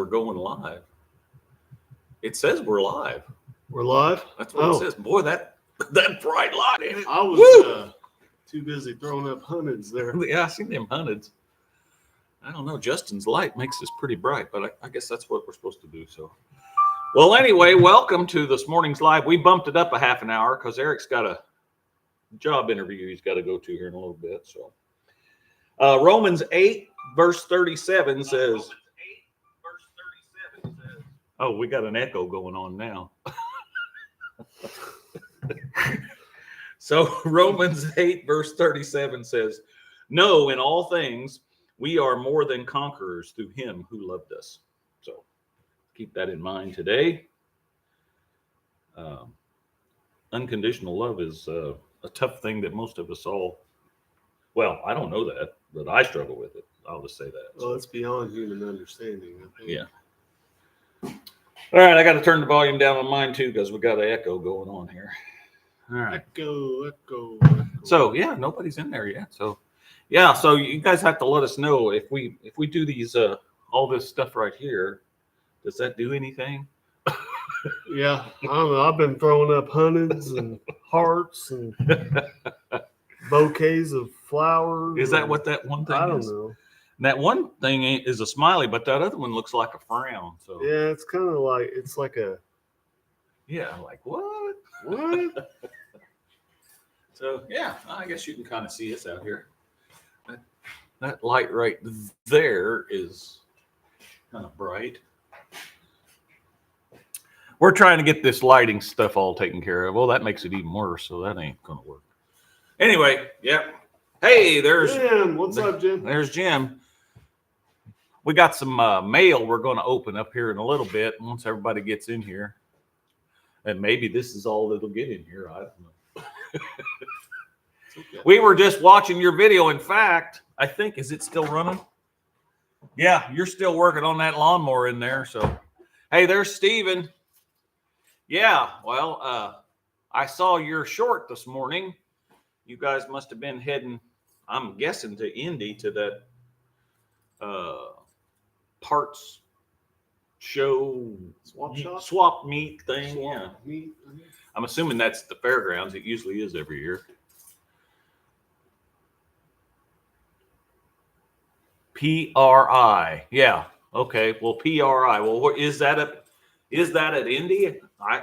we're going live. It says we're live. We're live? That's what it says. Boy, that bright light in it. I was too busy throwing up hundreds there. Yeah, I seen them hundreds. I don't know. Justin's light makes this pretty bright, but I guess that's what we're supposed to do. So, well, anyway, welcome to this morning's live. We bumped it up a half an hour because Eric's got a job interview he's got to go to here in a little bit. So, Romans 8, verse 37 says, oh, we got an echo going on now. So Romans 8, verse 37 says, no, in all things, we are more than conquerors through him who loved us. So keep that in mind today. Unconditional love is a tough thing that most of us all, well, I don't know that, but I struggle with it. I'll just say that. Well, it's beyond human understanding, I think. Yeah. All right, I got to turn the volume down on mine too because we got an echo going on here. All right. Echo. So yeah, nobody's in there yet. So yeah, so you guys have to let us know if we do these all this stuff right here. Does that do anything? Yeah, I don't know. I've been throwing up hundreds and hearts and bouquets of flowers. Is that what that one thing is? I don't know. And that one thing is a smiley, but that other one looks like a frown. So yeah, it's kind of like like what? What? So yeah, I guess you can kind of see us out here. That light right there is kind of bright. We're trying to get this lighting stuff all taken care of. Well, that makes it even worse, so that ain't gonna work. Anyway, yeah. Hey, there's Jim. What's up, Jim? There's Jim. We got some mail we're going to open up here in a little bit once everybody gets in here. And maybe this is all that'll get in here. I don't know. Okay. We were just watching your video. In fact, I think, is it still running? Yeah, you're still working on that lawnmower in there. So, hey, there's Steven. Yeah, well, I saw your short this morning. You guys must have been heading, I'm guessing, to Indy to that parts show swap meet thing. Meet. I'm assuming that's the fairgrounds. It usually is every year. PRI. Yeah. Okay. Well, PRI. Well, is that at Indy? I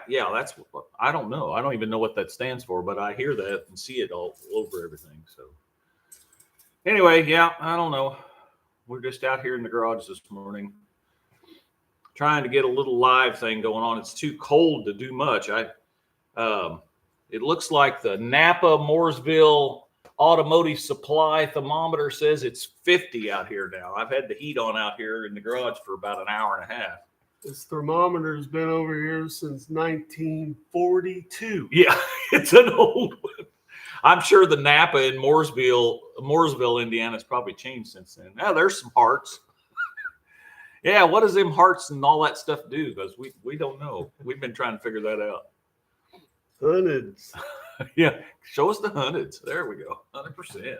don't know. I don't even know what that stands for, but I hear that and see it all over everything. So anyway, yeah, I don't know. We're just out here in the garage this morning trying to get a little live thing going on. It's too cold to do much. It looks like the Napa Mooresville Automotive Supply thermometer says it's 50 out here now. I've had the heat on out here in the garage for about an hour and a half. This thermometer's been over here since 1942. Yeah, it's an old one. I'm sure the Napa in Mooresville, Indiana has probably changed since then. Now there's some hearts. Yeah, what does them hearts and all that stuff do? Because we don't know. We've been trying to figure that out. Hundreds. Yeah, show us the hundreds. There we go. 100%.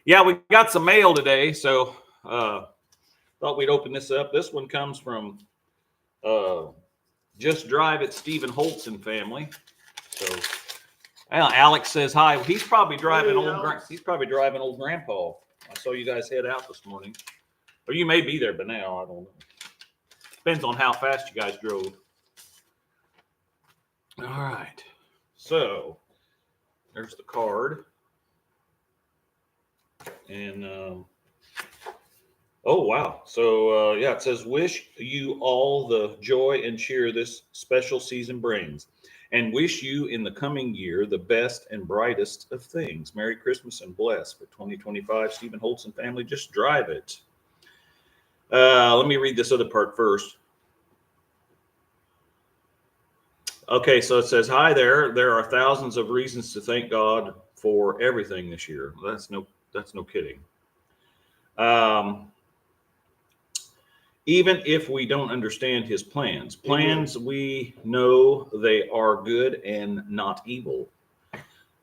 Yeah, we got some mail today, so thought we'd open this up. This one comes from Just Drive It, Stephen Holtzen family. So Alex says hi. He's probably driving old Grandpa. I saw you guys head out this morning, or you may be there by now. I don't know. Depends on how fast you guys drove. All right. So there's the card, and oh wow. So yeah, it says, "Wish you all the joy and cheer this special season brings, and wish you in the coming year the best and brightest of things. Merry Christmas and bless for 2025. Stephen Holtzen family, Just Drive It." Let me read this other part first. Okay, so it says, "Hi there. There are thousands of reasons to thank God for everything this year." That's no kidding. Even if we don't understand his plans we know they are good and not evil.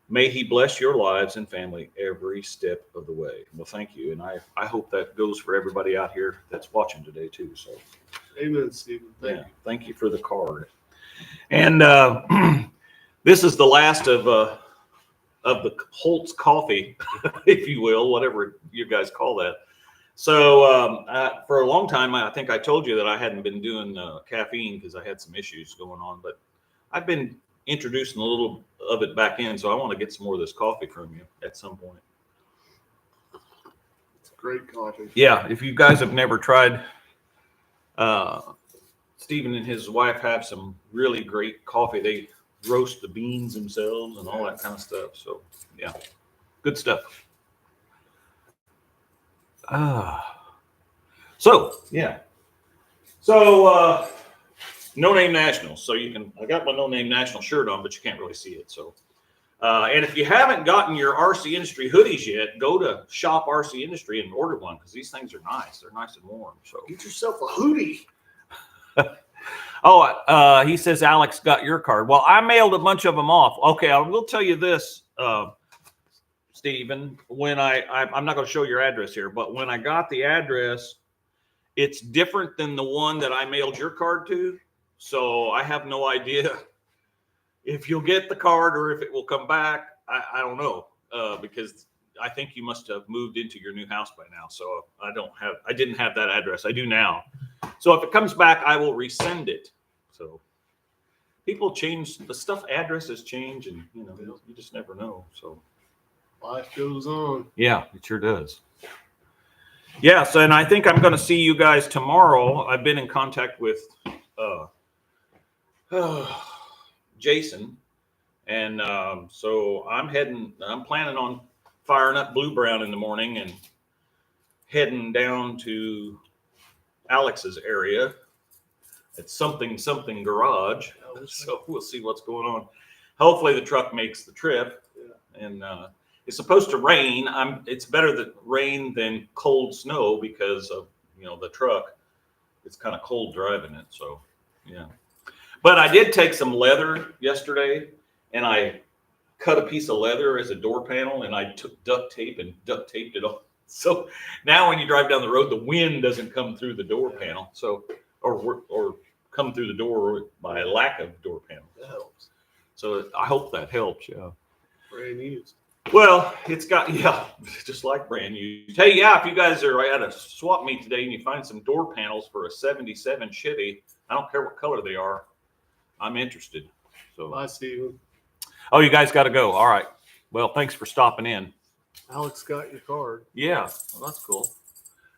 May he bless your lives and family every step of the way. Well, thank you. And I hope that goes for everybody out here that's watching today too. So Amen, Stephen. Thank you for the card. And this is the last of the Holtz coffee, if you will, whatever you guys call that. So for a long time, I think I told you that I hadn't been doing caffeine because I had some issues going on, but I've been introducing a little of it back in. So I want to get some more of this coffee from you at some point. It's great coffee. Yeah. If you guys have never tried, Stephen and his wife have some really great coffee. They roast the beans themselves and all that kind of stuff. So yeah, good stuff. So No Name Nationals. So I got my No Name National shirt on, but you can't really see it. So, and if you haven't gotten your RCindustry hoodies yet, go to Shop RCindustry and order one because these things are nice. They're nice and warm. So get yourself a hoodie. He says Alex got your card. Well, I mailed a bunch of them off. Okay, I will tell you this, Stephen. When I'm not going to show your address here, but when I got the address, it's different than the one that I mailed your card to. So I have no idea if you'll get the card or if it will come back. I don't know because I think you must have moved into your new house by now. So I didn't have that address. I do now. So if it comes back, I will resend it. So people change the stuff, addresses change, and you just never know. So life goes on. Yeah, it sure does. Yes, and I think I'm going to see you guys tomorrow. I've been in contact with Jason, and so I'm planning on firing up Blue Brown in the morning and heading down to Alex's area at something garage. So we'll see what's going on. Hopefully the truck makes the trip. Yeah. And it's supposed to rain. It's better that rain than cold snow because of the truck. It's kind of cold driving it. So yeah. But I did take some leather yesterday and I cut a piece of leather as a door panel and I took duct tape and duct taped it on. So now when you drive down the road, the wind doesn't come through the door panel. So or come through the door by a lack of door panel. That helps. So I hope that helps. Yeah. Brand new. Well, it's got, just like brand new. Hey, if you guys are at a swap meet today and you find some door panels for a 77 Chevy, I don't care what color they are, I'm interested. So bye, Stephen. Oh, you guys got to go. All right. Well, thanks for stopping in. Alex got your card. Yeah, well, that's cool.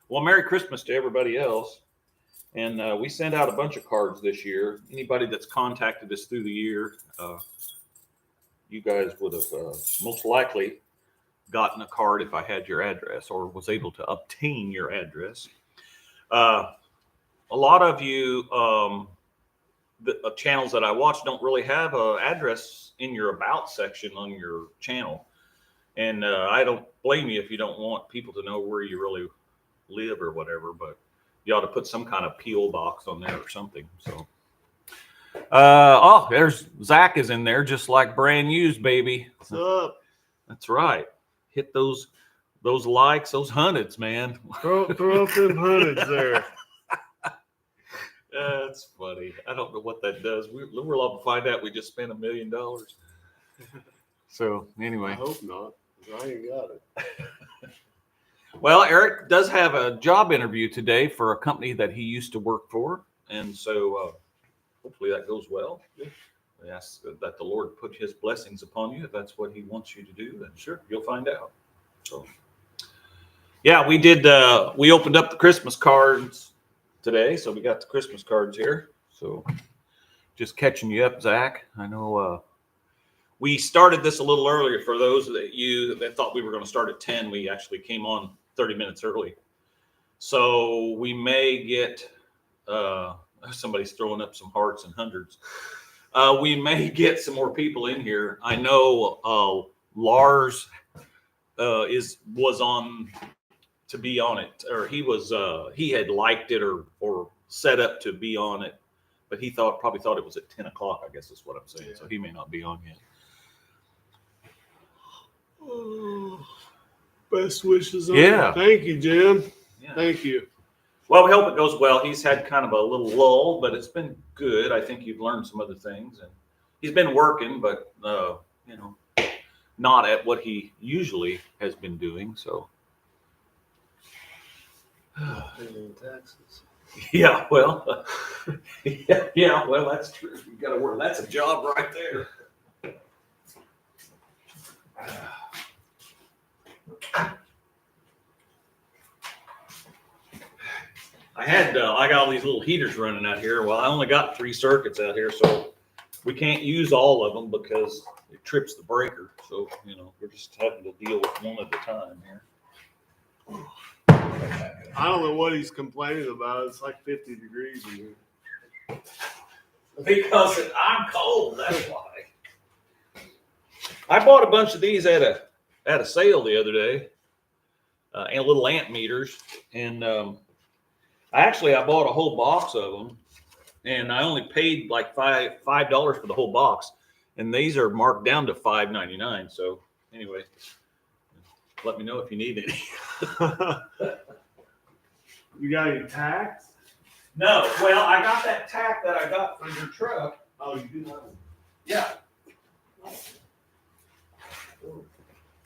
Well, Merry Christmas to everybody else. And we sent out a bunch of cards this year. Anybody that's contacted us through the year, you guys would have most likely gotten a card if I had your address or was able to obtain your address. A lot of you, the channels that I watch don't really have an address in your about section on your channel. And I don't blame you if you don't want people to know where you really live or whatever, but you ought to put some kind of P.O. box on there or something. So, there's Zach is in there just like brand used, baby. What's up? That's right. Hit those likes, those hundreds, man. Throw up them hundreds there. That's funny. I don't know what that does. We're allowed to find out we just spent $1 million. So anyway. I hope not. I ain't got it. Well, Eric does have a job interview today for a company that he used to work for. And so hopefully that goes well. Yeah. We ask that the Lord put his blessings upon you. If that's what he wants you to do, then sure, you'll find out. So, yeah, we did. We opened up the Christmas cards today. So we got the Christmas cards here. So just catching you up, Zach. I know we started this a little earlier for those that thought we were going to start at 10. We actually came on 30 minutes early. So we may get, somebody's throwing up some hearts and hundreds. We may get some more people in here. I know Lars was on to be on it, or he had liked it or set up to be on it, but he probably thought it was at 10 o'clock, I guess is what I'm saying. Yeah. So he may not be on yet. Oh, best wishes. Yeah. Thank you, Jim. Yeah. Thank you. Well, we hope it goes well. He's had kind of a little lull, but it's been good. I think you've learned some other things, and he's been working, but you know, not at what he usually has been doing. So, Paying taxes. yeah, well, yeah, well, that's true. You got to work. That's a job right there. I got all these little heaters running out here. Well, I only got 3 circuits out here, so we can't use all of them because it trips the breaker. So, you know, we're just having to deal with one at a time here. I don't know what he's complaining about. It's like 50 degrees in here. Because I'm cold, that's why. I bought a bunch of these at a sale the other day, and little amp meters, and I bought a whole box of them, and I only paid like $5 for the whole box, and these are marked down to $5.99. So anyway, let me know if you need any. You got any tax? No, well, I got that tack that I got for your truck. Oh, you do have one. Yeah.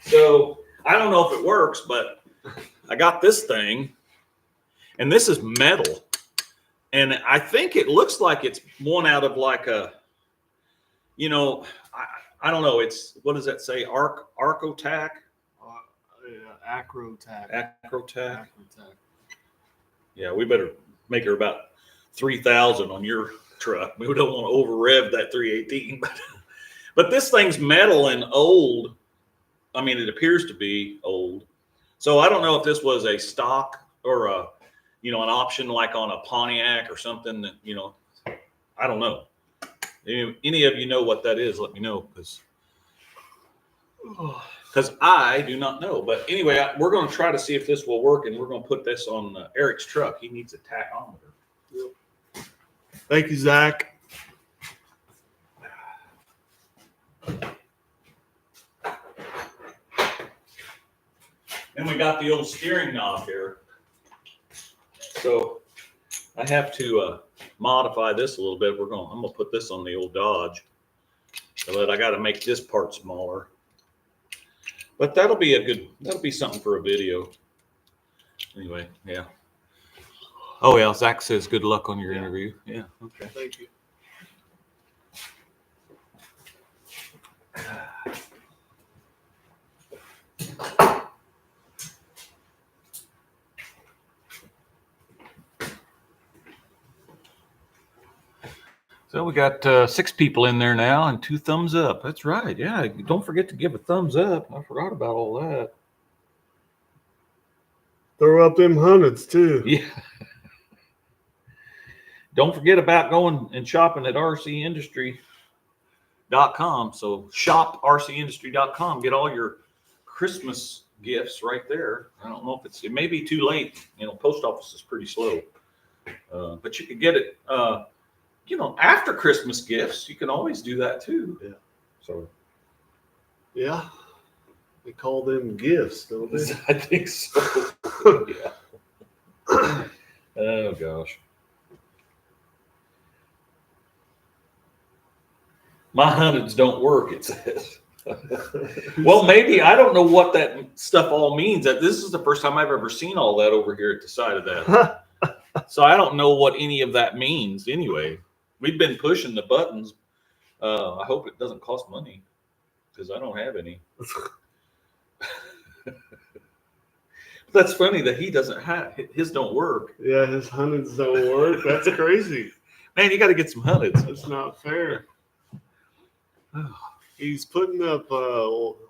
So I don't know if it works, but I got this thing, and this is metal, and I think it looks like it's one out of like a, you know, I don't know. It's, what does that say? Arcotac? Yeah, Acrotac. Acrotac. Acrotac. Yeah, we better make her about 3,000 on your truck. We don't want to over rev that 318, but this thing's metal and old. I mean, it appears to be old. So I don't know if this was a stock or a, you know, an option like on a Pontiac or something that, you know, I don't know. If any of you know what that is, let me know, because I do not know. But anyway, we're going to try to see if this will work, and we're going to put this on Eric's truck. He needs a tachometer. Yep. Thank you, Zach. And we got the old steering knob here. So I have to modify this a little bit. I'm going to put this on the old Dodge. But I got to make this part smaller. But that'll be something for a video. Anyway, yeah. Oh yeah, Zach says good luck on your interview. Yeah, okay. Thank you. So we got 6 people in there now and 2 thumbs up. That's right. Yeah, don't forget to give a thumbs up. I forgot about all that. Throw up them hundreds too. Yeah. Don't forget about going and shopping at RCindustry.com. So shop RCindustry.com. Get all your Christmas gifts right there. I don't know if it may be too late. You know, post office is pretty slow. But you can get it, you know, after Christmas gifts. You can always do that too. Yeah. So. Yeah. They call them gifts, don't they? I think so. Yeah. Oh gosh. My hundreds don't work, it says. Well, maybe, I don't know what that stuff all means. This is the first time I've ever seen all that over here at the side of that. So I don't know what any of that means anyway. We've been pushing the buttons. I hope it doesn't cost money, because I don't have any. That's funny that he doesn't have, his don't work. Yeah, his hundreds don't work. That's crazy. Man, you got to get some hundreds. That's not fair. He's putting up,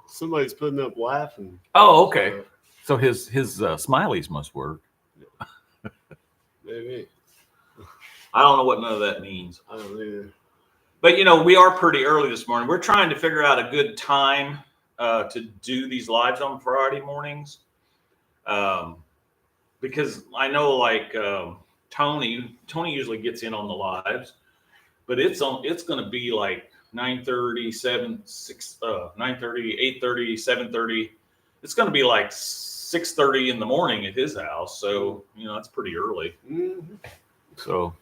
somebody's putting up laughing. Oh, okay. So his smileys must work. Maybe. I don't know what none of that means. I don't either. But, you know, we are pretty early this morning. We're trying to figure out a good time to do these lives on Friday mornings. Because I know, like, Tony usually gets in on the lives, but it's going to be like 9:30, 8:30, 7:30. It's going to be like 6:30 in the morning at his house. So, that's pretty early. Mm-hmm. So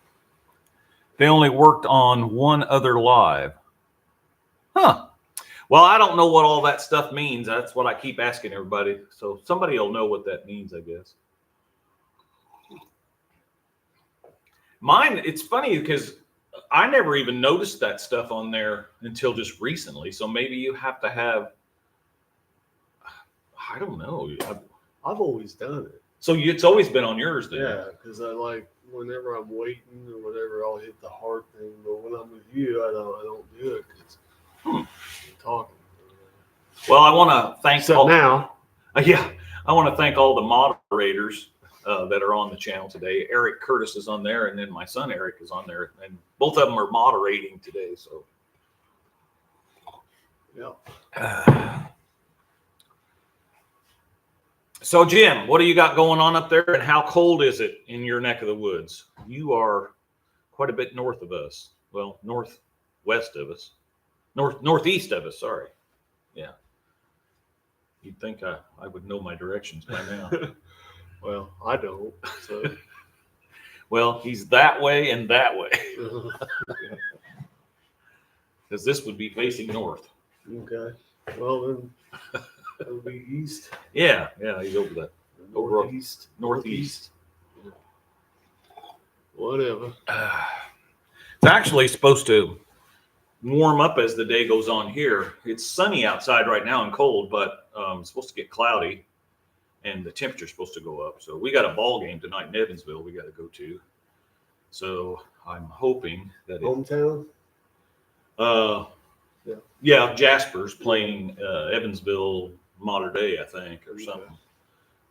they only worked on one other live. Huh. Well, I don't know what all that stuff means. That's what I keep asking everybody. So somebody will know what that means, I guess. Mine, it's funny because I never even noticed that stuff on there until just recently. So maybe you have to have, I don't know. I've always done it. So it's always been on yours then? Yeah, because I like whenever I'm waiting or whatever, I'll hit the heart thing. But when I'm with you, I don't do it because I'm talking. Well, I want to thank now. Yeah, I want to thank all the moderators that are on the channel today. Eric Curtis is on there, and then my son Eric is on there, and both of them are moderating today. So, yeah. So Jim, what do you got going on up there, and how cold is it in your neck of the woods? You are quite a bit north of us. Well, northwest of us, northeast of us. Sorry. Yeah. You'd think I would know my directions by now. Well, I don't. So. Well, he's that way and that way. Because this would be facing north. Okay. Well, then that would be east. Yeah, he's over that. Northeast. Northeast. Yeah. Whatever. It's actually supposed to warm up as the day goes on here. It's sunny outside right now and cold, but it's supposed to get cloudy and the temperature's supposed to go up. So we got a ball game tonight in Evansville we got to go to. So I'm hoping that hometown. Yeah, Jasper's playing Evansville Mater Dei, I think, or something. I'm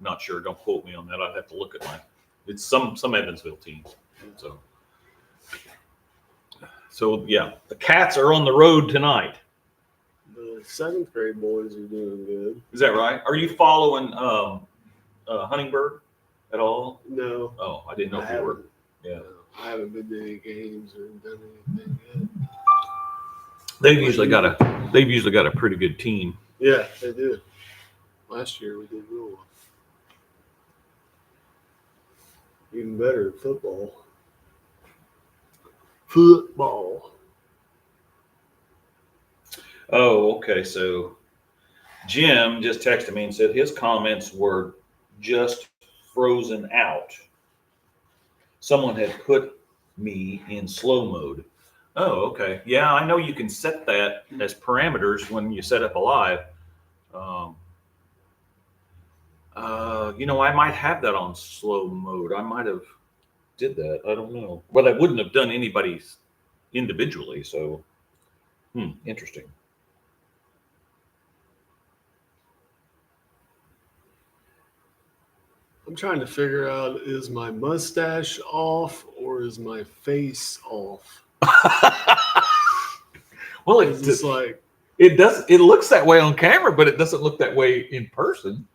not sure. Don't quote me on that. I'd have to look at it's some Evansville team. So yeah, the Cats are on the road tonight. The 7th grade boys are doing good. Is that right? Are you following Huntingburg at all? No. Oh, I didn't know if you were. Yeah. I haven't been to any games or done anything yet. They've usually got a pretty good team. Yeah, they do. Last year we did real well. Even better at football. Oh, okay. So Jim just texted me and said his comments were just frozen out. Someone had put me in slow mode. Oh, okay. Yeah, I know you can set that as parameters when you set up a live. I might have that on slow mode. I might have did that. I don't know. But I wouldn't have done anybody's individually. So, interesting. I'm trying to figure out, is my mustache off or is my face off? Well, it's like it does. It looks that way on camera, but it doesn't look that way in person.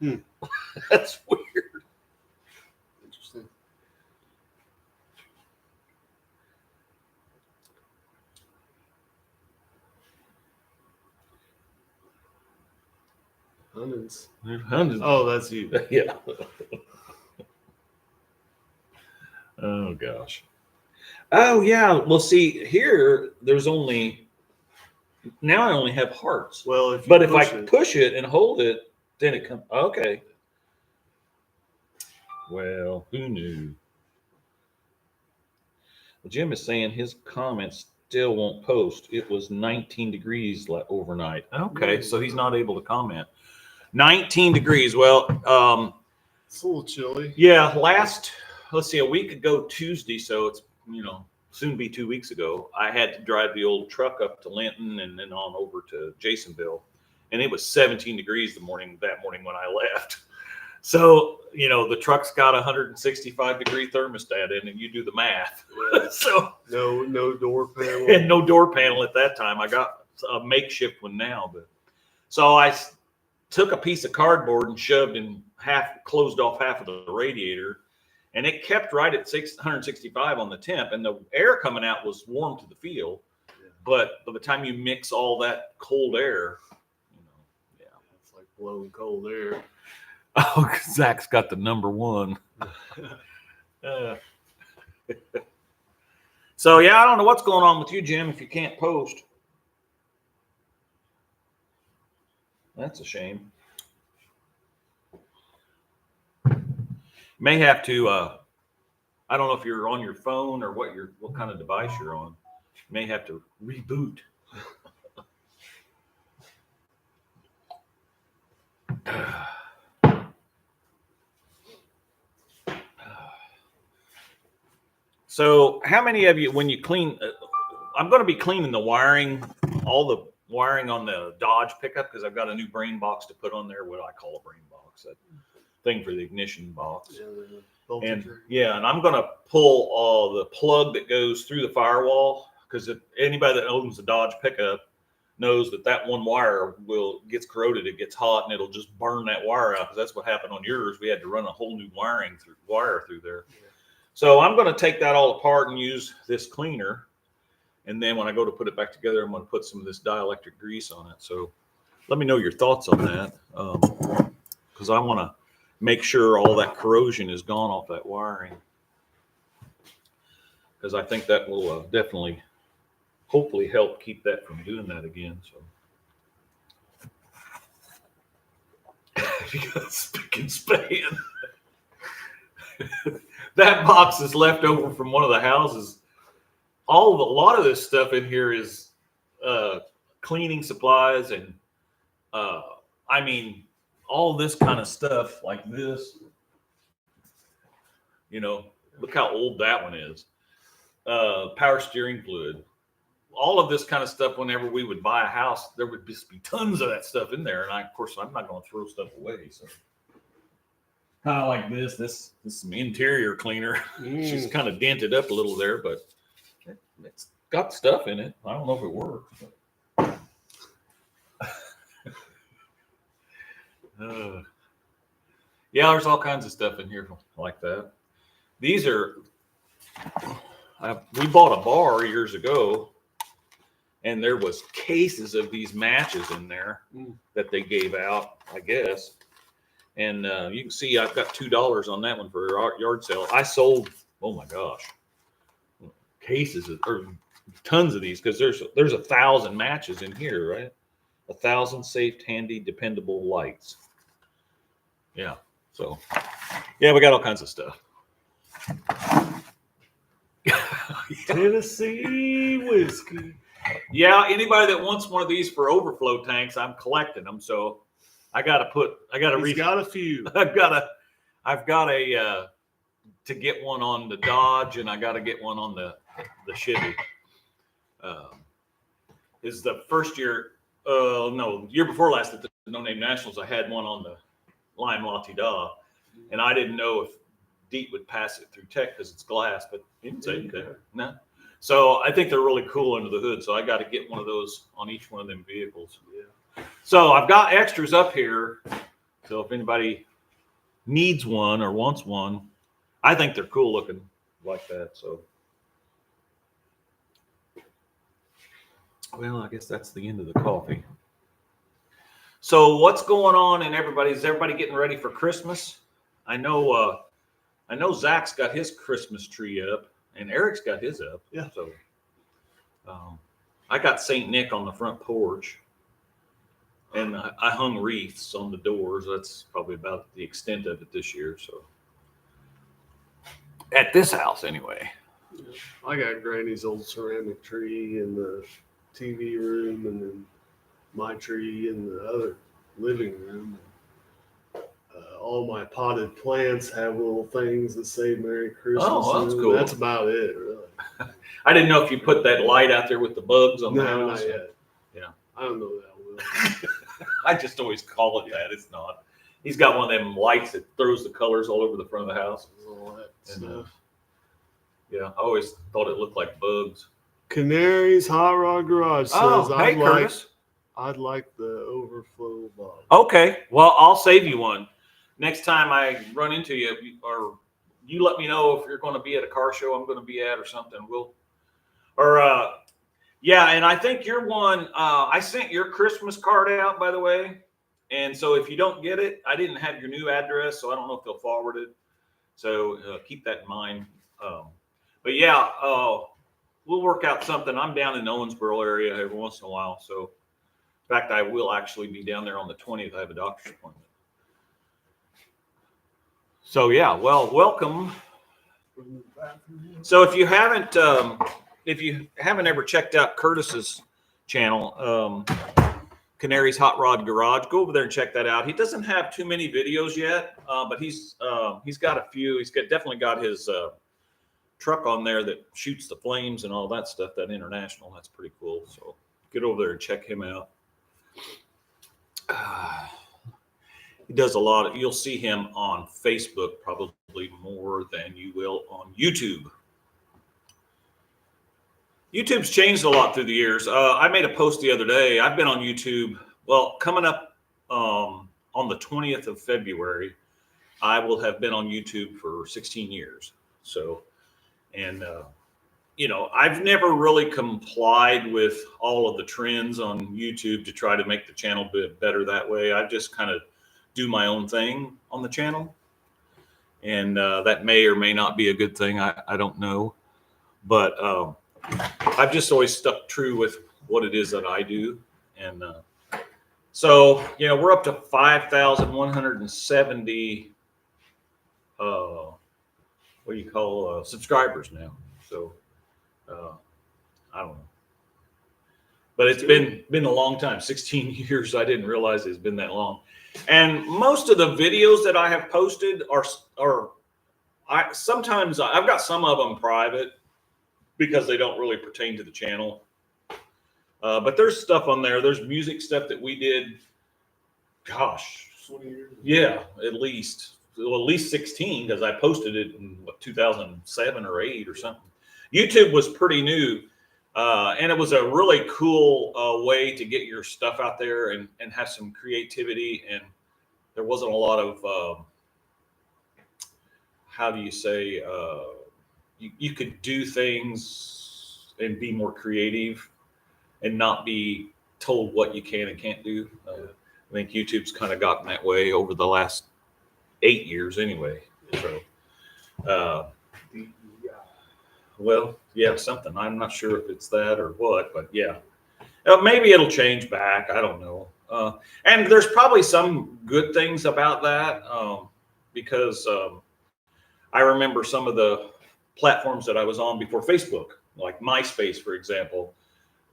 That's weird. Interesting. Hundreds. Oh, that's you. Yeah. Oh gosh. Oh yeah. Well, see here, there's only now I only have hearts. Well, if I push it and hold it, then it comes. Okay. Well, who knew? Well, Jim is saying his comments still won't post. It was 19 degrees overnight. Okay, so he's not able to comment. 19 degrees. Well, it's a little chilly. Yeah, a week ago Tuesday, so it's soon be 2 weeks ago, I had to drive the old truck up to Linton and then on over to Jasonville, and it was 17 degrees that morning when I left. So the truck's got 165 degree thermostat in, and you do the math. Yeah. So no door panel. And no door panel at that time. I got a makeshift one now, but so I took a piece of cardboard and closed off half of the radiator, and it kept right at 165 on the temp, and the air coming out was warm to the feel. But by the time you mix all that cold air, yeah. It's like blowing cold air. Oh, Zach's got the number one. So, yeah, I don't know what's going on with you, Jim, if you can't post. That's a shame. May have to, I don't know if you're on your phone or what kind of device you're on. You may have to reboot. So how many of you, when you clean, I'm going to be cleaning the wiring, all the wiring on the Dodge pickup, because I've got a new brain box to put on there, what I call a brain box, that thing for the ignition box. And I'm going to pull the plug that goes through the firewall, because if anybody that owns a Dodge pickup knows that one wire gets corroded, it gets hot, and it'll just burn that wire out, because that's what happened on yours. We had to run a whole new wire through there. Yeah. So I'm going to take that all apart and use this cleaner. And then when I go to put it back together, I'm going to put some of this dielectric grease on it. So let me know your thoughts on that, because I want to make sure all that corrosion is gone off that wiring, because I think that will definitely, hopefully, help keep that from doing that again. So you got spick and span. That box is left over from one of the houses. A lot of this stuff in here is cleaning supplies, and all this kind of stuff like this. Look how old that one is. Power steering fluid. All of this kind of stuff. Whenever we would buy a house, there would just be tons of that stuff in there, and I'm not going to throw stuff away. So kind of like this is some interior cleaner. She's kind of dented up a little there, but it's got stuff in it. I don't know if it works. Yeah, there's all kinds of stuff in here like that. These are, we bought a bar years ago, and there was cases of these matches in there that they gave out, I guess. And you can see I've got $2 on that one for a yard sale. I sold, oh my gosh, cases or tons of these, because there's 1,000 matches in here, right? 1,000 safe, handy, dependable lights. Yeah. So, yeah, we got all kinds of stuff. Tennessee whiskey. Yeah, anybody that wants one of these for overflow tanks, I'm collecting them. So He's got a few. I've got to get one on the Dodge, and I got to get one on the Chevy. Is the first year, year before last at the No Name Nationals, I had one on the limelateda, and I didn't know if DEET would pass it through tech because it's glass, but he didn't say anything. No. So I think they're really cool under the hood. So I got to get one of those on each one of them vehicles. Yeah. So I've got extras up here. So if anybody needs one or wants one, I think they're cool looking like that. So, well, I guess that's the end of the coffee. So what's going on in is everybody getting ready for Christmas? I know Zach's got his Christmas tree up, and Eric's got his up. Yeah. So I got St. Nick on the front porch, and I hung wreaths on the doors. That's probably about the extent of it this year. So at this house, anyway. I got Granny's old ceramic tree in the TV room, and then my tree in the other living room. All my potted plants have little things that say Merry Christmas. Oh, that's cool. That's about it, really. I didn't know if you put that light out there with the bugs on the house. No, not yet. Yeah. I don't know that will. I just always call it that. It's not. He's got one of them lights that throws the colors all over the front of the house. All that And, stuff. Yeah, I always thought it looked like bugs. Canary's Hot Rod Garage says, hey, Curtis. I'd like the overflow bottle. Okay, well, I'll save you one. Next time I run into you, or you let me know if you're going to be at a car show I'm going to be at or something. Yeah, and I think your one, I sent your Christmas card out, by the way. And so if you don't get it, I didn't have your new address, so I don't know if they'll forward it. So keep that in mind. But yeah, we'll work out something. I'm down in the Owensboro area every once in a while. So in fact, I will actually be down there on the 20th. I have a doctor's appointment. So yeah, well, welcome. So if you haven't ever checked out Curtis's channel, Canary's Hot Rod Garage, go over there and check that out. He doesn't have too many videos yet, but he's got a few. He's definitely got his truck on there that shoots the flames and all that stuff. That International, that's pretty cool. So get over there and check him out. He does a lot of, you'll see him on Facebook probably more than you will on YouTube. YouTube's changed a lot through the years. I made a post the other day. I've been on YouTube. Well, coming up on the 20th of February, I will have been on YouTube for 16 years. So, and, you know, I've never really complied with all of the trends on YouTube to try to make the channel better that way. I just kind of do my own thing on the channel. And that may or may not be a good thing. I don't know. But I've just always stuck true with what it is that I do. And so, you know, we're up to 5,170, what do you call subscribers now. So I don't know. But it's been a long time, 16 years. I didn't realize it's been that long. And most of the videos that I have posted sometimes I've got some of them private because they don't really pertain to the channel. But there's stuff on there. There's music stuff that we did. Gosh, 20 years. Yeah, at least 16 because I posted it in 2007 or 8 or something. YouTube was pretty new. And it was a really cool way to get your stuff out there and have some creativity. And there wasn't a lot of, how do you say, you could do things and be more creative and not be told what you can and can't do. I think YouTube's kind of gotten that way over the last 8 years anyway. So, well, yeah, something. I'm not sure if it's that or what, but yeah. Maybe it'll change back. I don't know. And there's probably some good things about that because I remember some of the platforms that I was on before Facebook, like MySpace, for example,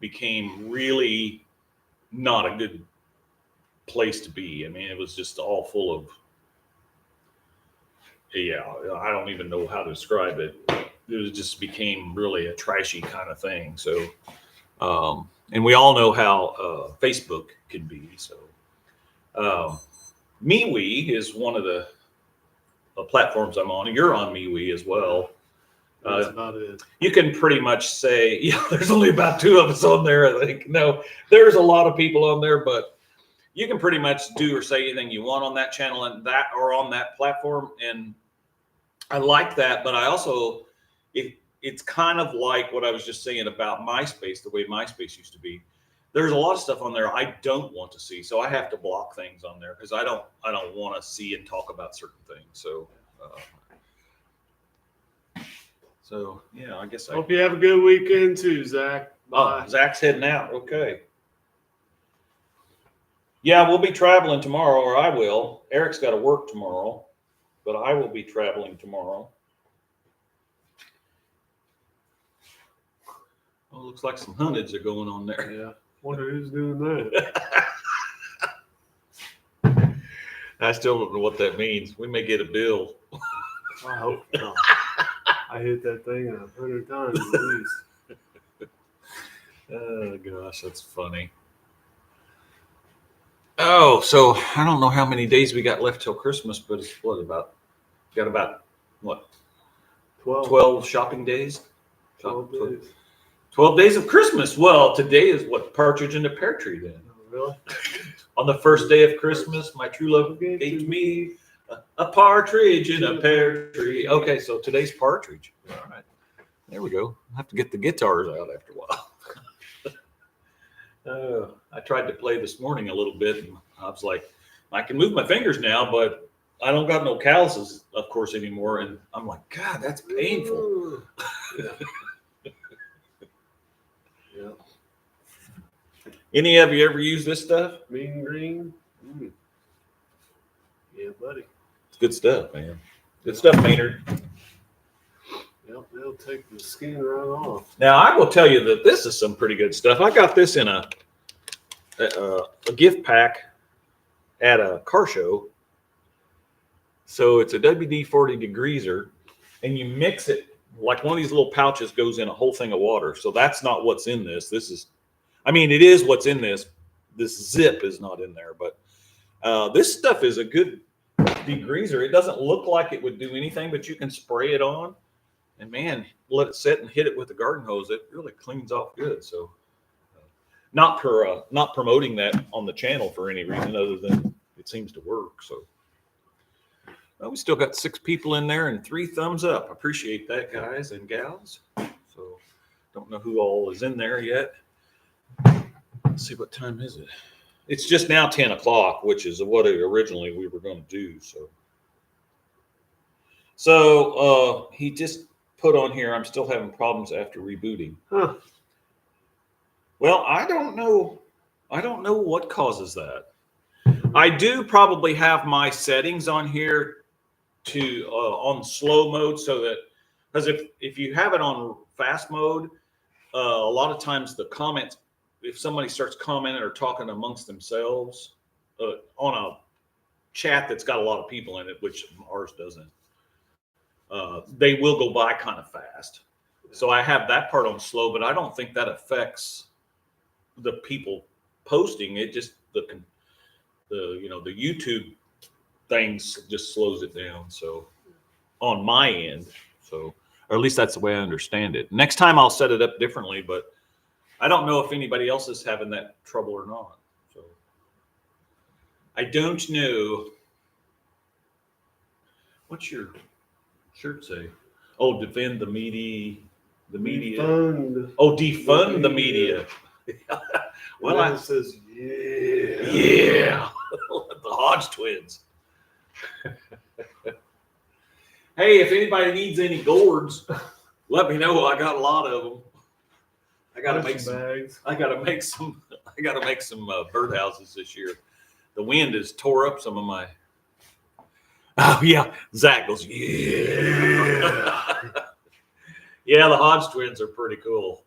became really not a good place to be. I mean, it was just all full of, yeah, I don't even know how to describe it. It just became really a trashy kind of thing. So, and we all know how Facebook can be. So, MeWe is one of the platforms I'm on. You're on MeWe as well. That's about it. You can pretty much say, yeah, there's only about 2 of us on there, I think. No, there's a lot of people on there, but you can pretty much do or say anything you want on that channel and that or on that platform. And I like that, but I also, it's kind of like what I was just saying about MySpace, the way MySpace used to be. There's a lot of stuff on there I don't want to see, so I have to block things on there because I don't want to see and talk about certain things. So yeah, I guess Hope you have a good weekend too, Zach. Bye. Oh, Zach's heading out. Okay. Yeah, we'll be traveling tomorrow, or I will. Eric's got to work tomorrow, but I will be traveling tomorrow. Oh, looks like some hunteds are going on there. Yeah. Wonder who's doing that. I still don't know what that means. We may get a bill. I hope not. I hit that thing 100 times at least. Oh gosh, that's funny. Oh, so I don't know how many days we got left till Christmas, but it's about 12 shopping days. 12 days. 12 days of Christmas. Well, today is what, partridge in the pear tree then. Oh, really? On the first day of Christmas, my true love gave to me a partridge in a pear tree. Okay, so today's partridge. All right. There we go. I have to get the guitars out after a while. I tried to play this morning a little bit, and I was like, I can move my fingers now, but I don't got no calluses, of course, anymore. And I'm like, God, that's painful. Yeah. Yeah. Any of you ever use this stuff? Mean green. Yeah, buddy. It's good stuff, man. Good stuff, Maynard. Yep, they'll take the skin right off. Now, I will tell you that this is some pretty good stuff. I got this in a gift pack at a car show. So it's a WD-40 degreaser, and you mix it like one of these little pouches goes in a whole thing of water. So that's not what's in this. This is, I mean, it is what's in this. This zip is not in there, but this stuff is a good degreaser. It doesn't look like it would do anything, but you can spray it on, and man, let it sit and hit it with the garden hose. It really cleans off good. So not promoting that on the channel for any reason other than it seems to work. So well, we still got 6 people in there and 3 thumbs up. Appreciate that, guys and gals. So don't know who all is in there yet. Let's see, what time is it? It's just now 10 o'clock, which is what originally we were going to do. So he just put on here, I'm still having problems after rebooting. Huh. Well, I don't know. I don't know what causes that. I do probably have my settings on here to on slow mode, so that, because if you have it on fast mode, a lot of times the comments, if somebody starts commenting or talking amongst themselves on a chat that's got a lot of people in it, which ours doesn't, they will go by kind of fast. So I have that part on slow, but I don't think that affects the people posting. It just the YouTube things just slows it down. So on my end, so, or at least that's the way I understand it. Next time I'll set it up differently, but I don't know if anybody else is having that trouble or not. So I don't know. What's your shirt say? Oh, defend the media. Defund. Oh, defund the media. Well, it says, yeah. Yeah. The Hodge twins. Hey, if anybody needs any gourds, let me know. I got a lot of them. I gotta make some bags. I gotta make some birdhouses this year. The wind has tore up some of my. Oh yeah, Zach goes, yeah. Yeah, the Hodge twins are pretty cool.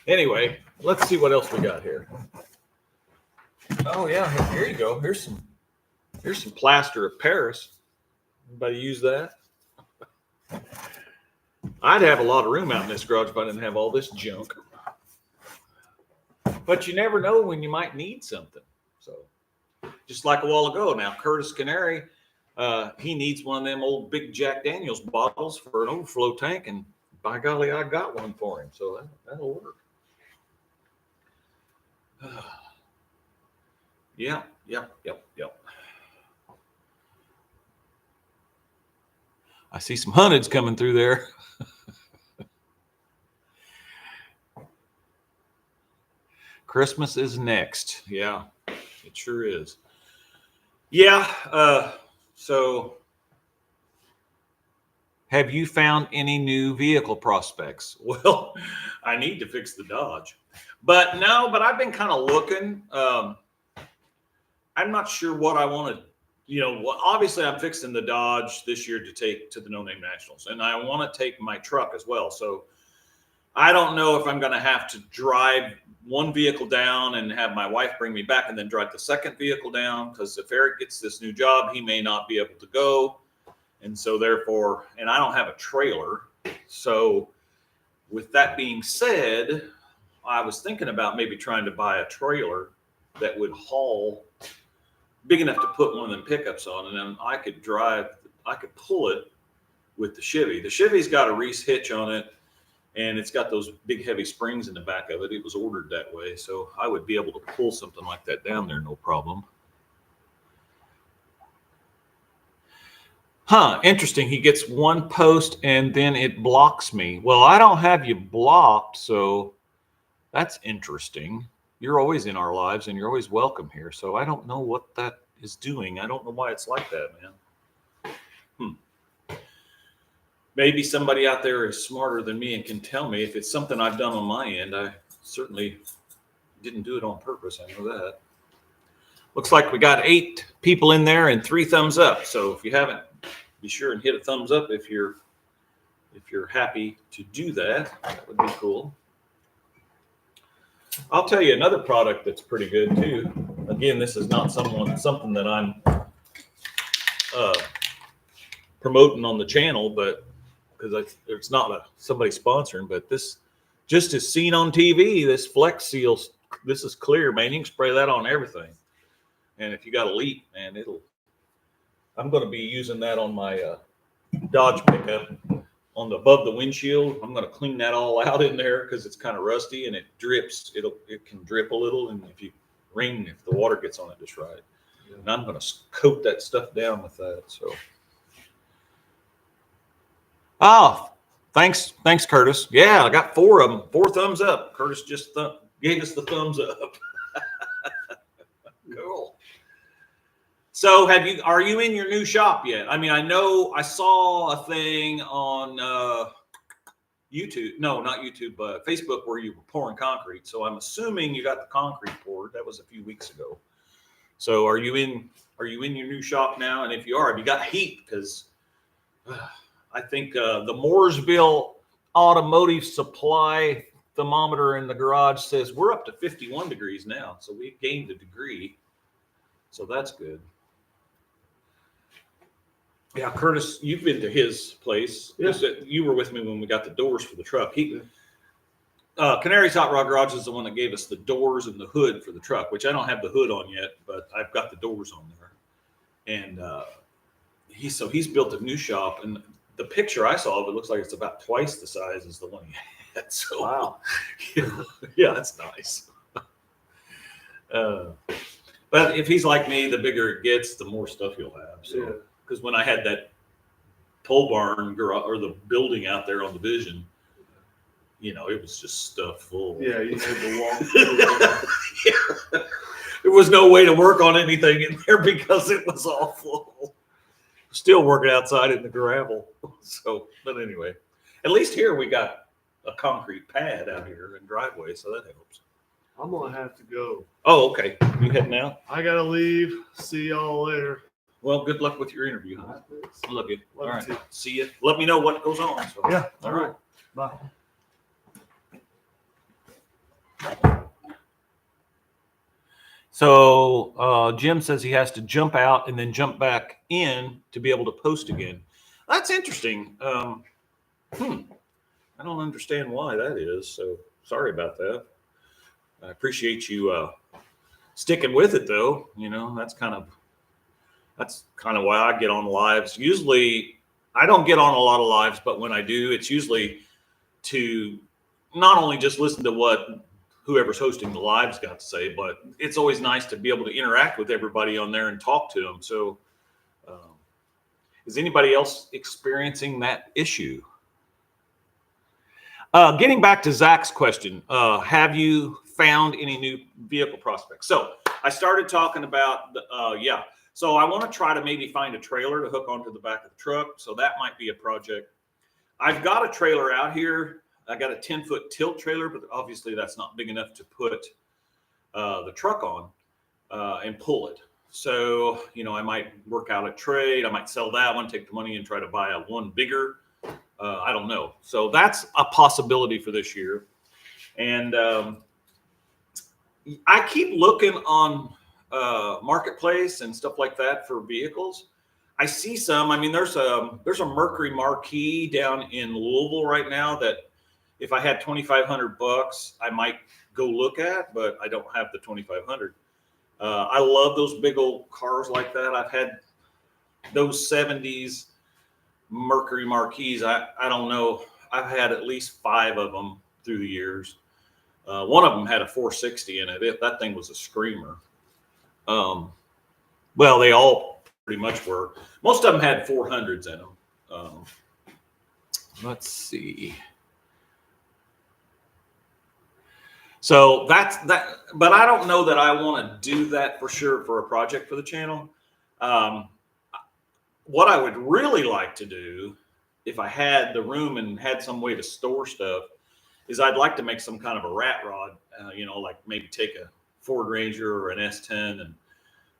Anyway, let's see what else we got here. Oh yeah, here you go. Here's some plaster of Paris. Anybody use that? I'd have a lot of room out in this garage if I didn't have all this junk. But you never know when you might need something. So just like a while ago, now Curtis Canary, he needs one of them old big Jack Daniels bottles for an overflow tank, and by golly, I got one for him. So that'll work. Yep. I see some hunteds coming through there. Christmas is next. Yeah, it sure is. Yeah. So have you found any new vehicle prospects? Well, I need to fix the Dodge. But I've been kind of looking. I'm not sure what I want to, obviously I'm fixing the Dodge this year to take to the No Name Nationals, and I want to take my truck as well. So I don't know if I'm going to have to drive one vehicle down and have my wife bring me back and then drive the second vehicle down, because if Eric gets this new job, he may not be able to go. And so therefore, and I don't have a trailer. So with that being said, I was thinking about maybe trying to buy a trailer that would haul big enough to put one of them pickups on, and then I could pull it with the Chevy. The Chevy's got a Reese hitch on it, and it's got those big heavy springs in the back of it. It was ordered that way, so I would be able to pull something like that down there, no problem. Huh, interesting. He gets one post and then it blocks me. Well, I don't have you blocked, so that's interesting. You're always in our lives and you're always welcome here. So I don't know what that is doing. I don't know why it's like that, man. Maybe somebody out there is smarter than me and can tell me. If it's something I've done on my end, I certainly didn't do it on purpose. I know that. Looks like we got 8 people in there and 3 thumbs up. So if you haven't, be sure and hit a thumbs up if you're happy to do that. That would be cool. I'll tell you another product that's pretty good too. Again, this is not something that I'm promoting on the channel, but because it's not somebody sponsoring, but this just is seen on TV. This Flex Seal, this is clear, man. You can spray that on everything. And if you got a leak, man, I'm going to be using that on my Dodge pickup above the windshield. I'm going to clean that all out in there because it's kind of rusty and it drips. It can drip a little, and if the water gets on it just right. Yeah. And I'm going to coat that stuff down with that. So, thanks, Curtis. Yeah, I got 4 of them. 4 thumbs up. Curtis just gave us the thumbs up. Cool. So are you in your new shop yet? I mean, I know I saw a thing on YouTube. No, not YouTube, but Facebook where you were pouring concrete. So I'm assuming you got the concrete poured. That was a few weeks ago. So are you in your new shop now? And if you are, have you got heat? Because I think the Mooresville Automotive Supply thermometer in the garage says we're up to 51 degrees now. So we've gained a degree. So that's good. Yeah, Curtis, you've been to his place. Yeah. You were with me when we got the doors for the truck. Canary's Hot Rod Garage is the one that gave us the doors and the hood for the truck, which I don't have the hood on yet, but I've got the doors on there. And he's built a new shop, and the picture I saw of it looks like it's about twice the size as the one he had. So, wow. Yeah, that's nice. But if he's like me, the bigger it gets, the more stuff you'll have. So, because when I had that pole barn or the building out there on the Vision, it was just stuff full. Yeah, you had to walk. Yeah. There was no way to work on anything in there because it was all full. Still working outside in the gravel. So, but anyway, at least here we got a concrete pad out here and driveway, so that helps. I'm gonna have to go. Oh, okay. You heading out? I gotta leave. See y'all later. Well, good luck with your interview. I love you. All right. See you. Let me know what goes on. So. Yeah. All right. Bye. So Jim says he has to jump out and then jump back in to be able to post again. That's interesting. I don't understand why that is. So sorry about that. I appreciate you sticking with it, though. That's kind of why I get on lives. Usually, I don't get on a lot of lives, but when I do, it's usually to not only just listen to what whoever's hosting the live's got to say, but it's always nice to be able to interact with everybody on there and talk to them. So, is anybody else experiencing that issue? Getting back to Zach's question, have you found any new vehicle prospects? So I started talking about, So I want to try to maybe find a trailer to hook onto the back of the truck. So that might be a project. I've got a trailer out here. I got a 10-foot tilt trailer, but obviously that's not big enough to put the truck on and pull it. So, I might work out a trade. I might sell that one, take the money and try to buy one bigger. I don't know. So that's a possibility for this year. And I keep looking on Marketplace and stuff like that for vehicles. I see some. I mean, there's a Mercury Marquis down in Louisville right now that if I had $2,500, I might go look at, but I don't have the 2,500. I love those big old cars like that. I've had those 70s Mercury Marquis. I don't know. I've had at least 5 of them through the years. One of them had a 460 in it. That thing was a screamer. Well, they all pretty much were. Most of them had 400s in them. Let's see. So that's that, but I don't know that I want to do that for sure for a project for the channel. What I would really like to do, if I had the room and had some way to store stuff, is I'd like to make some kind of a rat rod, you know, like maybe take a Ford Ranger or an S10 and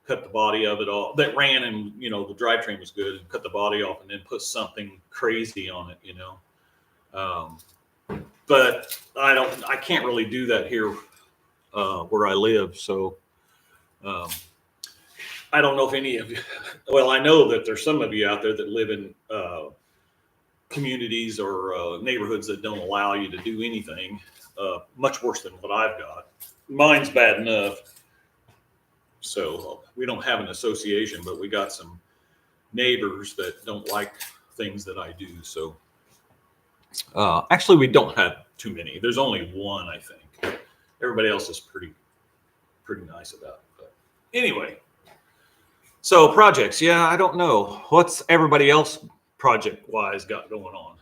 cut the body of it all that ran, and you know the drivetrain was good, and cut the body off and then put something crazy on it, you know. But I can't really do that here where I live. So I don't know if any of you, well, I know that there's some of you out there that live in communities or neighborhoods that don't allow you to do anything, much worse than what I've got. Mine's bad enough. So we don't have an association, but we got some neighbors that don't like things that I do. So actually, we don't have too many. There's only one, I think. Everybody else is pretty nice about it. But anyway, so projects. Yeah, I don't know. What's everybody else project-wise got going on?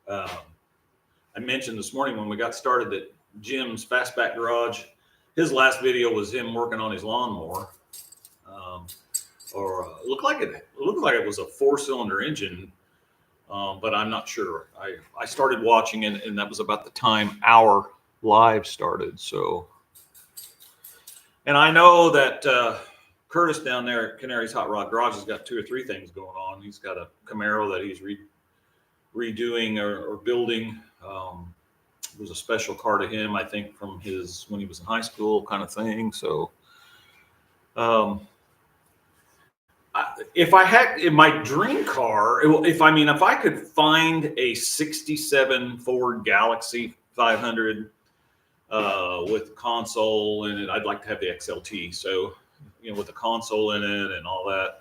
I mentioned this morning when we got started that Jim's Fastback Garage, his last video was him working on his lawnmower. It looked like it was a 4-cylinder engine. But I'm not sure. I started watching it, and that was about the time our live started. So, and I know that Curtis down there at Canary's Hot Rod Garage has got 2 or 3 things going on. He's got a Camaro that he's redoing or building. It was a special car to him, I think, from his when he was in high school, kind of thing. So, if I had in my dream car, if I could find a 67 Ford Galaxy 500 with console in it, I'd like to have the XLT. So, you know, with the console in it and all that.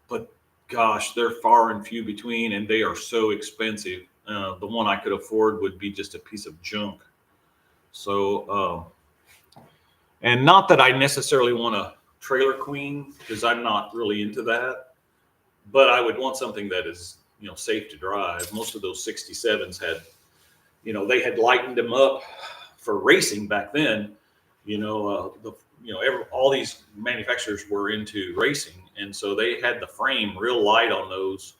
But gosh, they're far and few between, and they are so expensive. The one I could afford would be just a piece of junk. So, and not that I necessarily want a trailer queen, because I'm not really into that, but I would want something that is, you know, safe to drive. Most of those 67s had, you know, they had lightened them up for racing back then. You know, all these manufacturers were into racing, and so they had the frame real light on those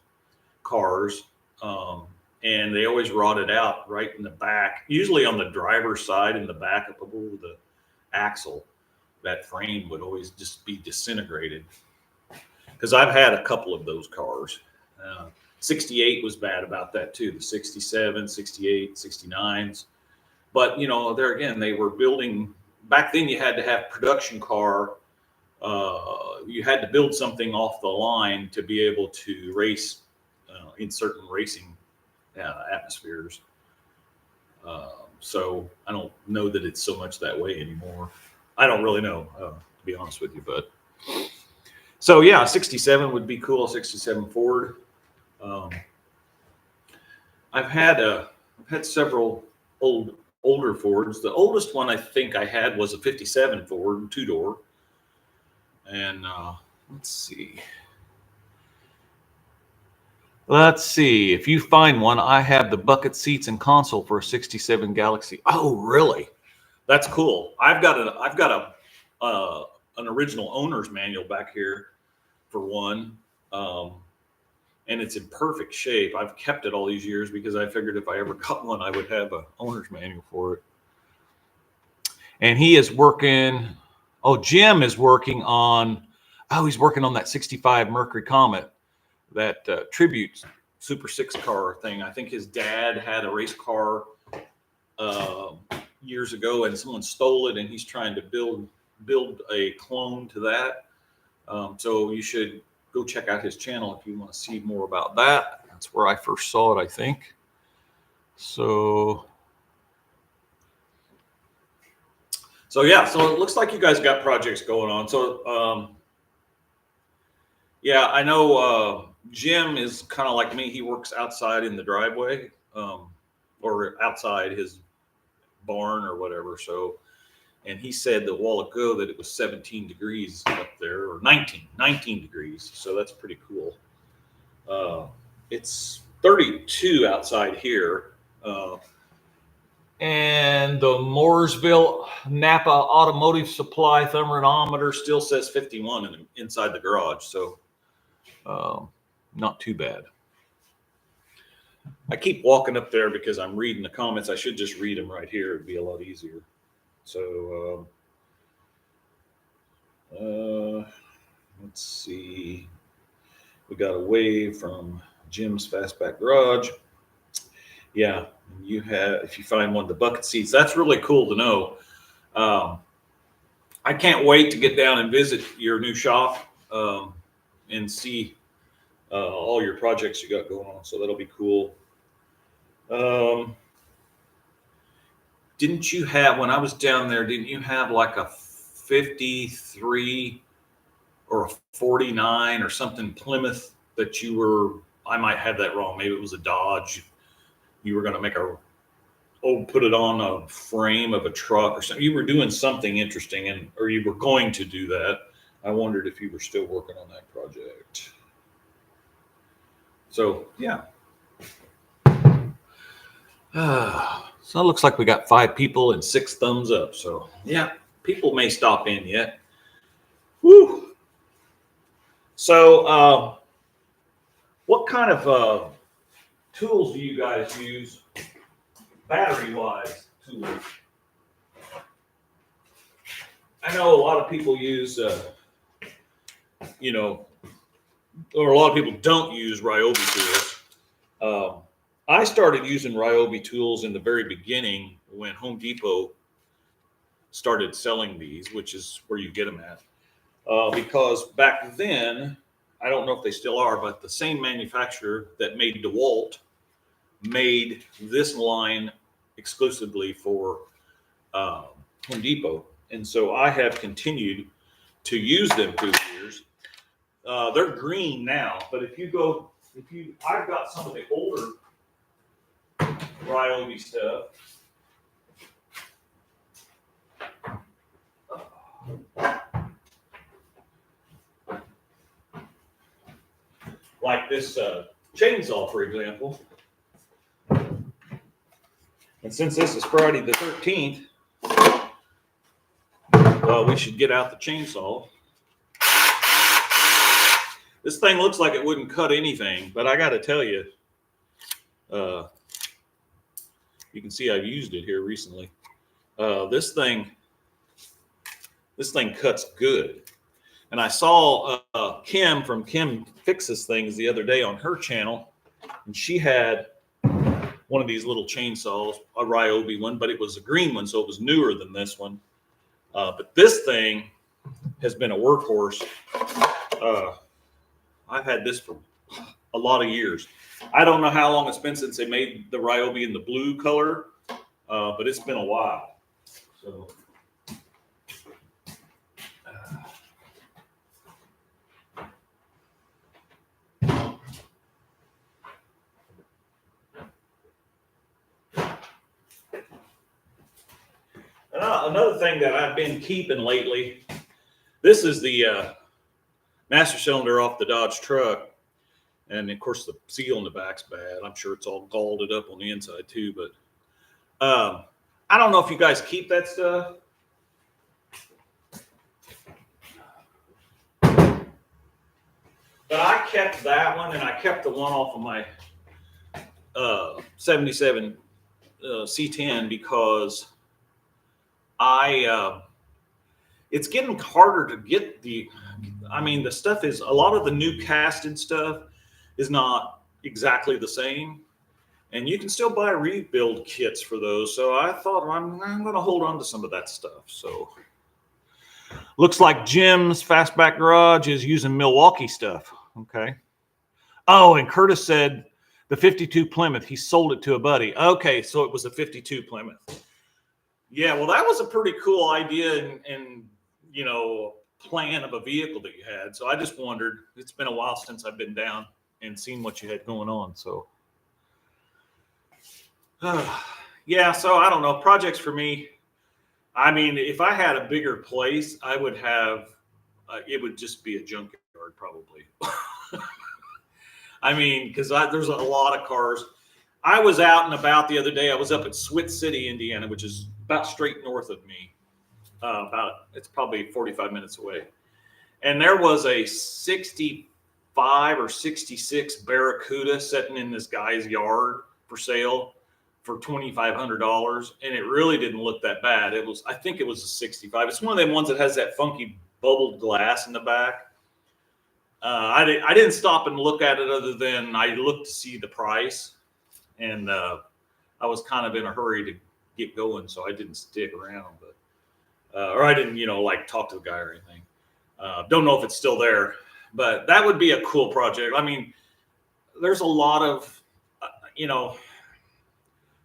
cars, and they always rotted out right in the back, usually on the driver's side in the back up over the axle. That frame would always just be disintegrated, because I've had a couple of those cars. 68 was bad about that too, the 67, 68, 69s. But, you know, there again, they were building, back then you had to have production car. You had to build something off the line to be able to race in certain racing atmospheres. So I don't know that it's so much that way anymore. I don't really know, to be honest with you, but so yeah, 67 would be cool. 67 Ford. I've had several older Fords. The oldest one I think I had was a 57 Ford 2-door. And let's see if you find one. I have the bucket seats and console for a 67 Galaxy. Oh, really? That's cool. I've got an original owner's manual back here for one, and it's in perfect shape. I've kept it all these years because I figured if I ever got one, I would have an owner's manual for it. And he is working. Oh, Jim is working on. Oh, he's working on that 65 Mercury Comet, that tribute Super 6 car thing. I think his dad had a race car years ago, and someone stole it, and he's trying to build a clone to that. So you should go check out his channel if you want to see more about that. That's where I first saw it, I think. So yeah, so it looks like you guys got projects going on. So yeah, I know Jim is kind of like me. He works outside in the driveway, or outside his barn or whatever. So And he said a while ago that it was 17 degrees up there, or 19 degrees. So that's pretty cool. It's 32 outside here. And the Mooresville Napa Automotive Supply thermometer still says 51 inside the garage. So not too bad. I keep walking up there because I'm reading the comments. I should just read them right here. It'd be a lot easier. So let's see. We got a wave from Jim's Fastback Garage. Yeah, you have, if you find one of the bucket seats, that's really cool to know. I can't wait to get down and visit your new shop and see all your projects you got going on. So that'll be cool. Didn't you have, when I was down there, didn't you have like a 53 or a 49 or something Plymouth that you were, I might have that wrong. Maybe it was a Dodge. You were going to make put it on a frame of a truck or something. You were doing something interesting, or you were going to do that. I wondered if you were still working on that project. So, yeah. So it looks like we got 5 people and 6 thumbs up. So, yeah, people may stop in yet. Woo! So, what kind of tools do you guys use, battery-wise tools? I know a lot of people use, or a lot of people don't use Ryobi tools. I started using Ryobi tools in the very beginning when Home Depot started selling these, which is where you get them at. Because back then, I don't know if they still are, but the same manufacturer that made DeWalt made this line exclusively for Home Depot. And so I have continued to use them through the years. They're green now, but I've got some of the older Ryobi stuff. Like this chainsaw, for example. And since this is Friday the 13th, well, we should get out the chainsaw. This thing looks like it wouldn't cut anything, but I got to tell you, you can see I've used it here recently. This thing cuts good. And I saw Kim from Kim Fixes Things the other day on her channel, and she had one of these little chainsaws, a Ryobi one, but it was a green one, so it was newer than this one. But this thing has been a workhorse. I've had this for a lot of years. I don't know how long it's been since they made the Ryobi in the blue color, but it's been a while. So. Another thing that I've been keeping lately, this is the master cylinder off the Dodge truck. And of course the seal in the back's bad. I'm sure it's all galled up on the inside too, but I don't know if you guys keep that stuff. But I kept that one, and I kept the one off of my 77 C10 because it's getting harder to get the stuff is, a lot of the new casted stuff is not exactly the same, and you can still buy rebuild kits for those. So I thought I'm going to hold on to some of that stuff. So looks like Jim's Fastback Garage is using Milwaukee stuff. Okay. Oh, and Curtis said the 52 Plymouth, he sold it to a buddy. Okay, so it was a 52 Plymouth. Yeah, well, that was a pretty cool idea and plan of a vehicle that you had. So I just wondered, it's been a while since I've been down and seen what you had going on. So yeah, so I don't know, projects for me, I mean, if I had a bigger place, I would have, it would just be a junkyard probably. I mean, because there's a lot of cars. I was out and about the other day. I was up at Swit City, Indiana, which is about straight north of me. It's probably 45 minutes away. And there was a 65 or 66 Barracuda sitting in this guy's yard for sale for $2,500, and it really didn't look that bad. I think it was a 65. It's one of them ones that has that funky bubbled glass in the back. I didn't stop and look at it other than I looked to see the price, and I was kind of in a hurry to get going, so I didn't stick around, or I didn't, like talk to the guy or anything. Don't know if it's still there, but that would be a cool project. I mean, there's a lot of,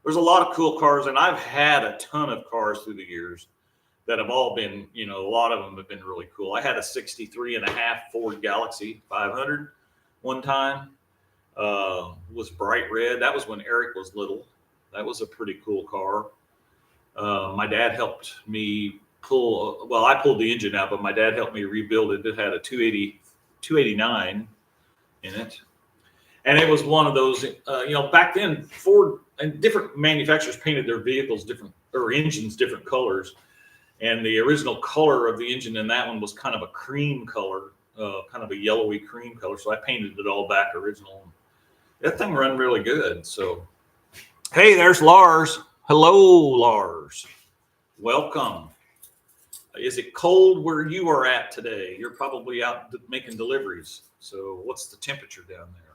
there's a lot of cool cars, and I've had a ton of cars through the years that have all been, a lot of them have been really cool. I had a 63 and a half Ford Galaxy 500 one time. Was bright red. That was when Eric was little. That was a pretty cool car. My dad helped me I pulled the engine out, but my dad helped me rebuild it. It had a 289 in it. And it was one of those, back then Ford and different manufacturers painted their vehicles engines different colors. And the original color of the engine in that one was kind of a cream color, kind of a yellowy cream color. So I painted it all back original. That thing run really good. So, hey, there's Lars. Hello, Lars. Welcome. Is it cold where you are at today? You're probably out making deliveries. So what's the temperature down there?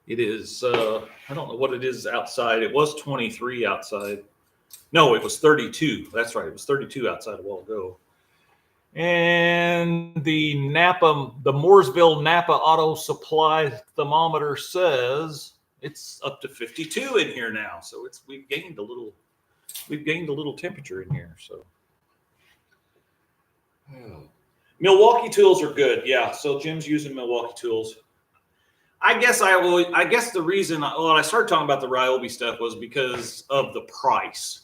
It is, I don't know what it is outside. It was 23 outside. No, it was 32. That's right. It was 32 outside a while ago. And the Mooresville Napa Auto Supply thermometer says it's up to 52 in here now. So we've gained a little temperature in here. So Milwaukee tools are good. Yeah. So Jim's using Milwaukee tools. I guess the reason I started talking about the Ryobi stuff was because of the price.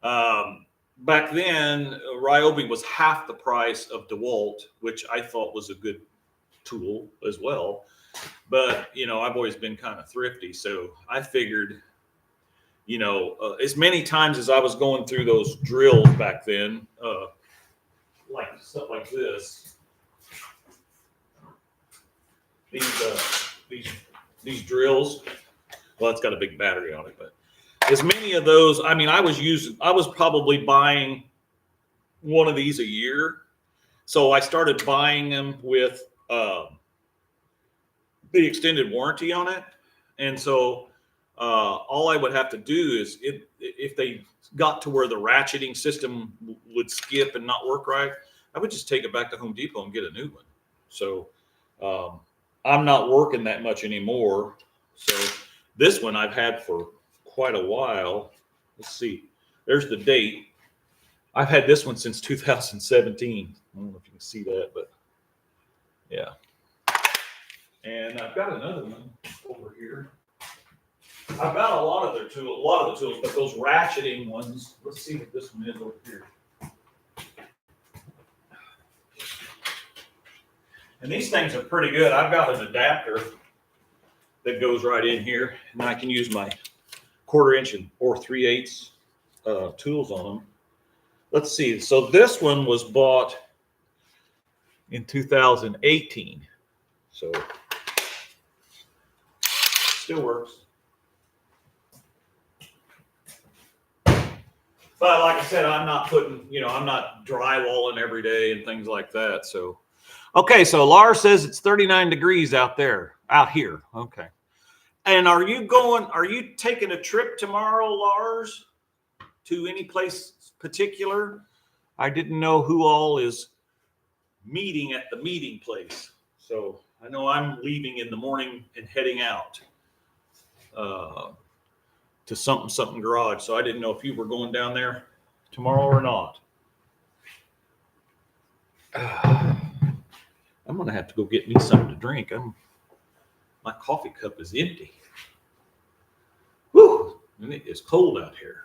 Back then, Ryobi was half the price of DeWalt, which I thought was a good tool as well. But, I've always been kind of thrifty. So I figured, as many times as I was going through those drills back then, like stuff like this, these drills, well, it's got a big battery on it, but as many of those, I mean, I was probably buying one of these a year. So I started buying them with the extended warranty on it. And so all I would have to do is if they got to where the ratcheting system would skip and not work right, I would just take it back to Home Depot and get a new one. So I'm not working that much anymore. So this one I've had for quite a while. Let's see. There's the date. I've had this one since 2017. I don't know if you can see that, but yeah. And I've got another one over here. I've got a lot of the tools, but those ratcheting ones, let's see what this one is over here. And these things are pretty good. I've got an adapter that goes right in here, and I can use my 1/4 inch or 3/8 tools on them. Let's see. So this one was bought in 2018. So still works. But like I said, I'm not drywalling every day and things like that. So, okay. So Lars says it's 39 degrees out here. Okay. And are you taking a trip tomorrow, Lars, to any place particular? I didn't know who all is meeting at the meeting place. So I know I'm leaving in the morning and heading out to something garage. So I didn't know if you were going down there tomorrow or not. I'm going to have to go get me something to drink. My coffee cup is empty. Whew, and it is cold out here.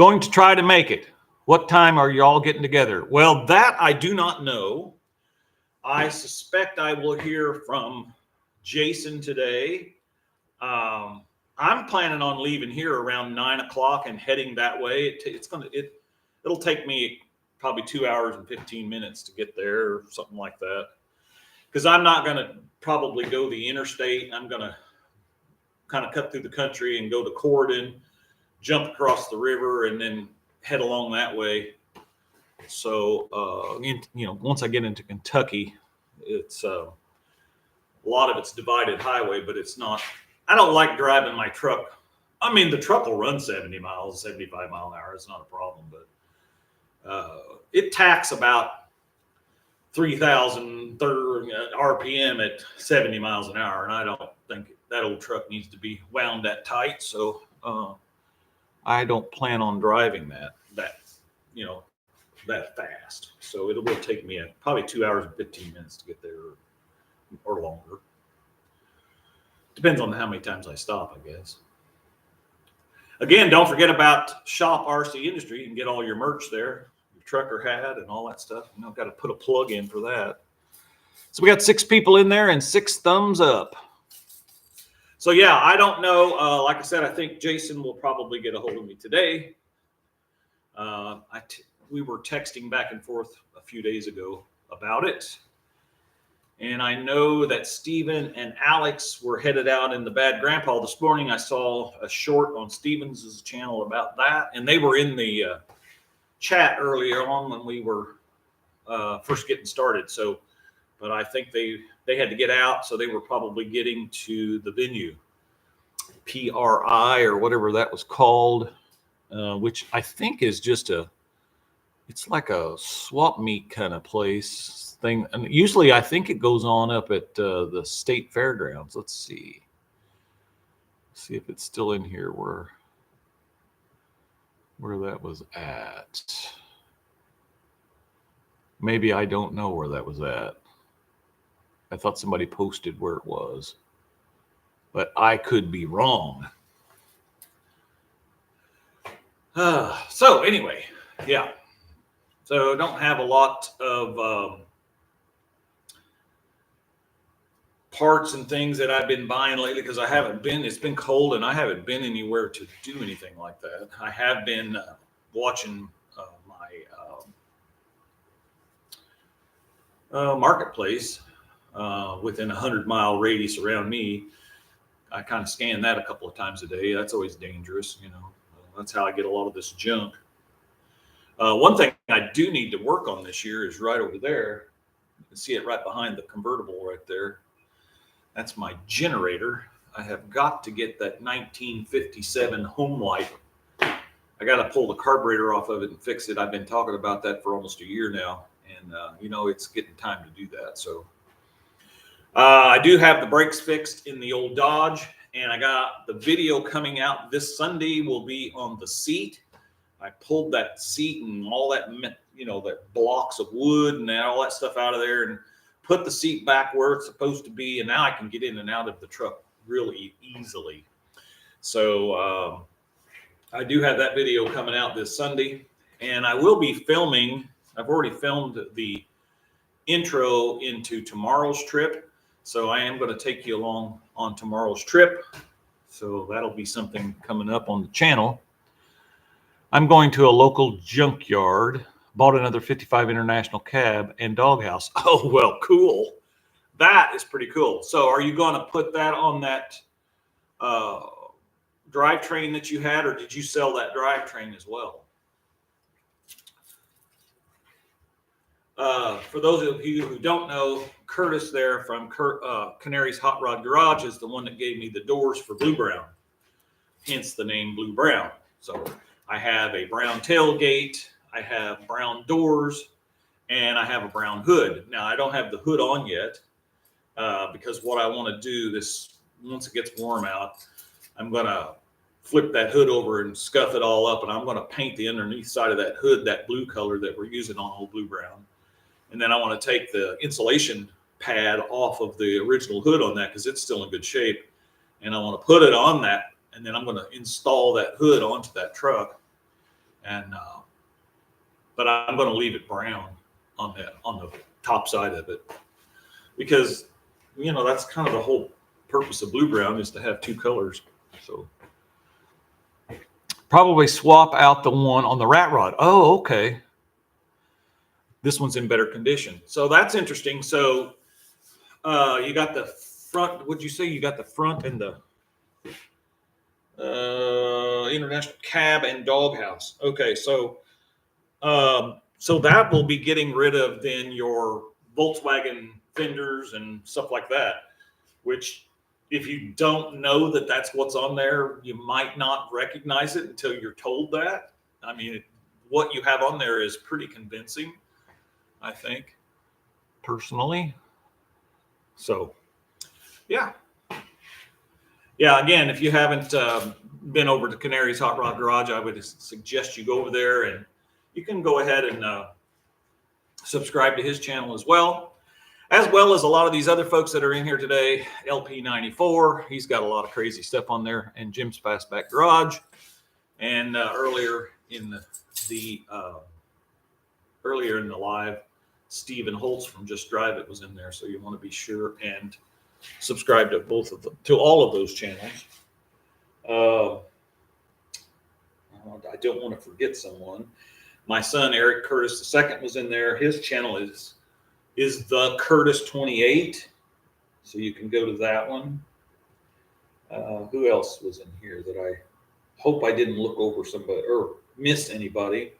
Going to try to make it. What time are you all getting together? Well, that I do not know. I suspect I will hear from Jason today. I'm planning on leaving here around 9 o'clock and heading that way. It'll take me probably 2 hours and 15 minutes to get there or something like that. Because I'm not going to probably go the interstate. I'm going to kind of cut through the country and go to Cordon, jump across the river, and then head along that way. So, once I get into Kentucky, it's a lot of it's divided highway, but it's not. I don't like driving my truck. I mean, the truck will run 70 miles, 75 mile an hour. It's not a problem, but it tacks about 3,000 RPM at 70 miles an hour, and I don't think that old truck needs to be wound that tight. So I don't plan on driving that fast. So it will take me probably 2 hours and 15 minutes to get there, or longer. Depends on how many times I stop, I guess. Again, don't forget about Shop RCindustry. You can get all your merch there, your trucker hat and all that stuff. I've got to put a plug in for that. So we got 6 people in there and 6 thumbs up. So yeah, I don't know. Like I said, I think Jason will probably get a hold of me today. We were texting back and forth a few days ago about it. And I know that Steven and Alex were headed out in the Bad Grandpa this morning. I saw a short on Stevens' channel about that. And they were in the chat earlier on when we were first getting started. So, but I think they had to get out. So they were probably getting to the venue, PRI or whatever that was called, which I think is just it's like a swap meet kind of place thing. And usually I think it goes on up at the state fairgrounds. Let's see if it's still in here where that was at. Maybe I don't know where that was at. I thought somebody posted where it was, but I could be wrong. So anyway, yeah. So don't have a lot of parts and things that I've been buying lately because it's been cold and I haven't been anywhere to do anything like that. I have been watching my marketplace within a 100-mile radius around me. I kind of scan that a couple of times a day. That's always dangerous, That's how I get a lot of this junk. One thing I do need to work on this year is right over there. You can see it right behind the convertible right there. That's my generator. I have got to get that 1957 home light. I got to pull the carburetor off of it and fix it. I've been talking about that for almost a year now. And, it's getting time to do that. So I do have the brakes fixed in the old Dodge. And I got the video coming out this Sunday will be on the seat. I pulled that seat and all that, that blocks of wood and all that stuff out of there and put the seat back where it's supposed to be. And now I can get in and out of the truck really easily. So I do have that video coming out this Sunday. And I will be filming. I've already filmed the intro into tomorrow's trip. So I am going to take you along on tomorrow's trip. So that'll be something coming up on the channel. I'm going to a local junkyard, bought another 55 International cab and doghouse. Oh, well, cool. That is pretty cool. So are you going to put that on that drivetrain that you had, or did you sell that drivetrain as well? For those of you who don't know, Curtis there from Canary's Hot Rod Garage is the one that gave me the doors for Blue Brown, hence the name Blue Brown. So I have a brown tailgate, I have brown doors, and I have a brown hood. Now, I don't have the hood on yet because what I want to do once it gets warm out, I'm going to flip that hood over and scuff it all up, and I'm going to paint the underneath side of that hood that blue color that we're using on Old Blue Brown. And then I want to take the insulation pad off of the original hood on that because it's still in good shape. And I want to put it on that, and then I'm going to install that hood onto that truck. and but I'm going to leave it brown on the top side of it, because that's kind of the whole purpose of blue brown, is to have two colors. So probably swap out the one on the rat rod. Oh, okay. This one's in better condition. So that's interesting. So you got the front. What'd you say? You got the front and the international cab and doghouse. Okay, so that will be getting rid of then your Volkswagen fenders and stuff like that, which, if you don't know that that's what's on there, you might not recognize it until you're told that. I mean, what you have on there is pretty convincing, I think, personally. So, yeah. Again, if you haven't been over to Canary's Hot Rod Garage, I would suggest you go over there, and you can go ahead and subscribe to his channel as well as a lot of these other folks that are in here today. LP94, he's got a lot of crazy stuff on there, and Jim's Fastback Garage, and earlier in the live, Stephen Holtz from Just Drive It was in there, so you want to be sure and subscribe to all of those channels. I don't want to forget someone. My son Eric Curtis II was in there. His channel is the Curtis 28, so you can go to that one. Who else was in here that I hope I didn't look over somebody or miss anybody?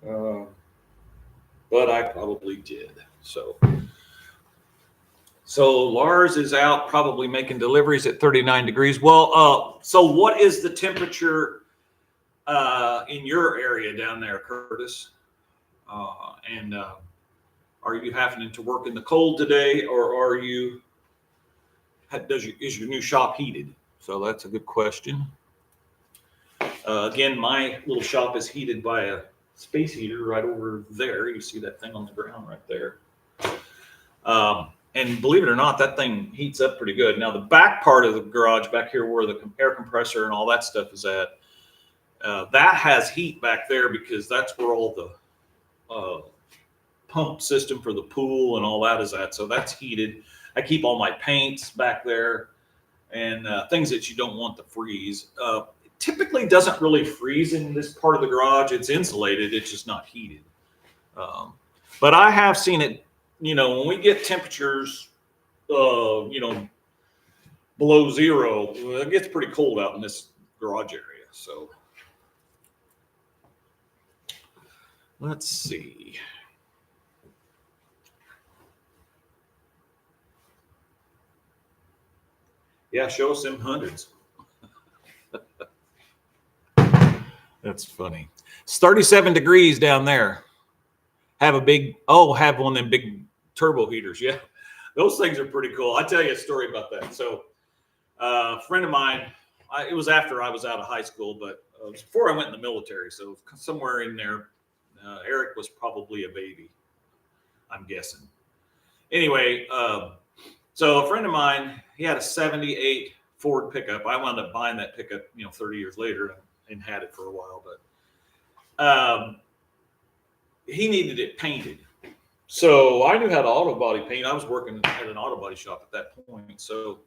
But I probably did. So Lars is out probably making deliveries at 39 degrees. Well, so what is the temperature in your area down there, Curtis? And are you having to work in the cold today, or is your new shop heated? So that's a good question. Again, my little shop is heated by a space heater right over there. You see that thing on the ground right there. And believe it or not, that thing heats up pretty good. Now, the back part of the garage back here where the air compressor and all that stuff is at, that has heat back there, because that's where all the pump system for the pool and all that is at. So that's heated. I keep all my paints back there and things that you don't want to freeze. It typically doesn't really freeze in this part of the garage. It's insulated. It's just not heated. But I have seen it. When we get temperatures, below zero, it gets pretty cold out in this garage area. So let's see. Yeah, show us them hundreds. That's funny. It's 37 degrees down there. Have one of them big turbo heaters. Yeah, those things are pretty cool. I'll tell you a story about that. So a friend of mine, it was after I was out of high school, but it was before I went in the military. So somewhere in there, Eric was probably a baby, I'm guessing. Anyway, so a friend of mine, he had a 78 Ford pickup. I wound up buying that pickup, 30 years later, and had it for a while. But he needed it painted. So I knew how to auto body paint. I was working at an auto body shop at that point. So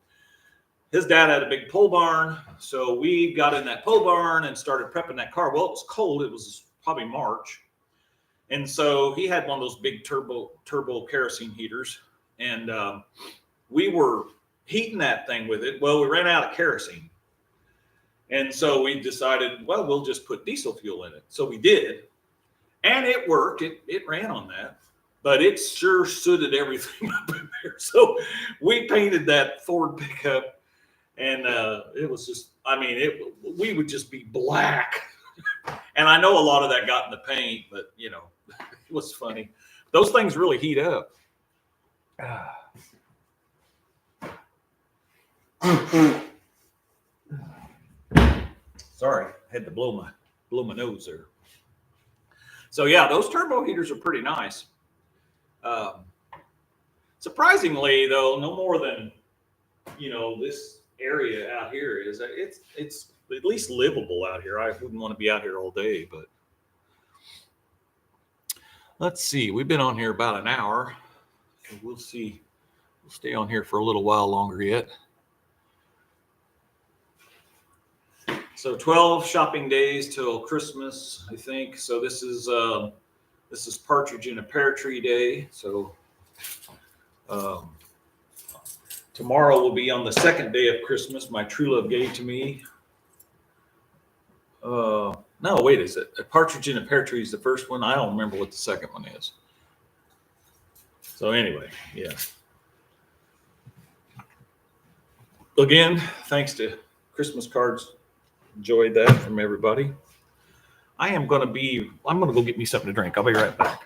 his dad had a big pole barn. So we got in that pole barn and started prepping that car. Well, it was cold. It was probably March. And so he had one of those big turbo kerosene heaters. And we were heating that thing with it. Well, we ran out of kerosene. And so we decided, well, we'll just put diesel fuel in it. So we did. And it worked. It ran on that. But it sure sooted everything up in there. So we painted that Ford pickup, and it was just, we would just be black. And I know a lot of that got in the paint, but, it was funny. Those things really heat up. Sorry, I had to blow my nose there. So yeah, those turbo heaters are pretty nice. Surprisingly, though, no more than this area out here is it's at least livable out here. I wouldn't want to be out here all day, but let's see. We've been on here about an hour. We'll see. We'll stay on here for a little while longer yet. So 12 shopping days till Christmas, I think. So this is partridge in a pear tree day. So tomorrow will be on the second day of Christmas. My true love gave to me. No, wait, is it? A partridge in a pear tree is the first one. I don't remember what the second one is. So anyway, yeah. Again, thanks to Christmas cards. Enjoyed that from everybody. I'm going to go get me something to drink. I'll be right back.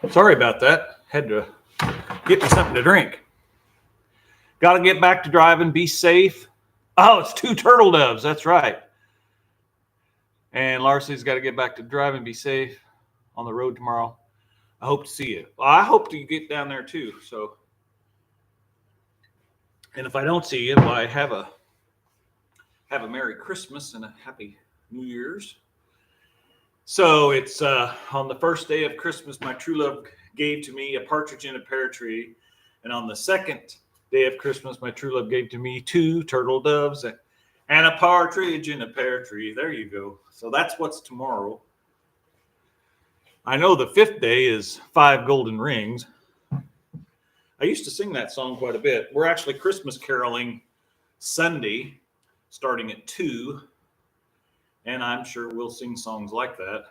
Sorry about that. Had to get me something to drink. Got to get back to driving. Be safe. Oh, it's 2 turtle doves. That's right. And Larcy's got to get back to driving. Be safe on the road tomorrow. I hope to see you. Well, I hope to get down there too. So, and if I don't see you, well, I have a Merry Christmas and a Happy New Year's. So it's on the first day of Christmas, my true love gave to me a partridge in a pear tree. And on the second day of Christmas, my true love gave to me 2 turtle doves and a partridge in a pear tree. There you go. So that's what's tomorrow. I know the 5th day is 5 golden rings. I used to sing that song quite a bit. We're actually Christmas caroling Sunday, starting at 2. And I'm sure we'll sing songs like that.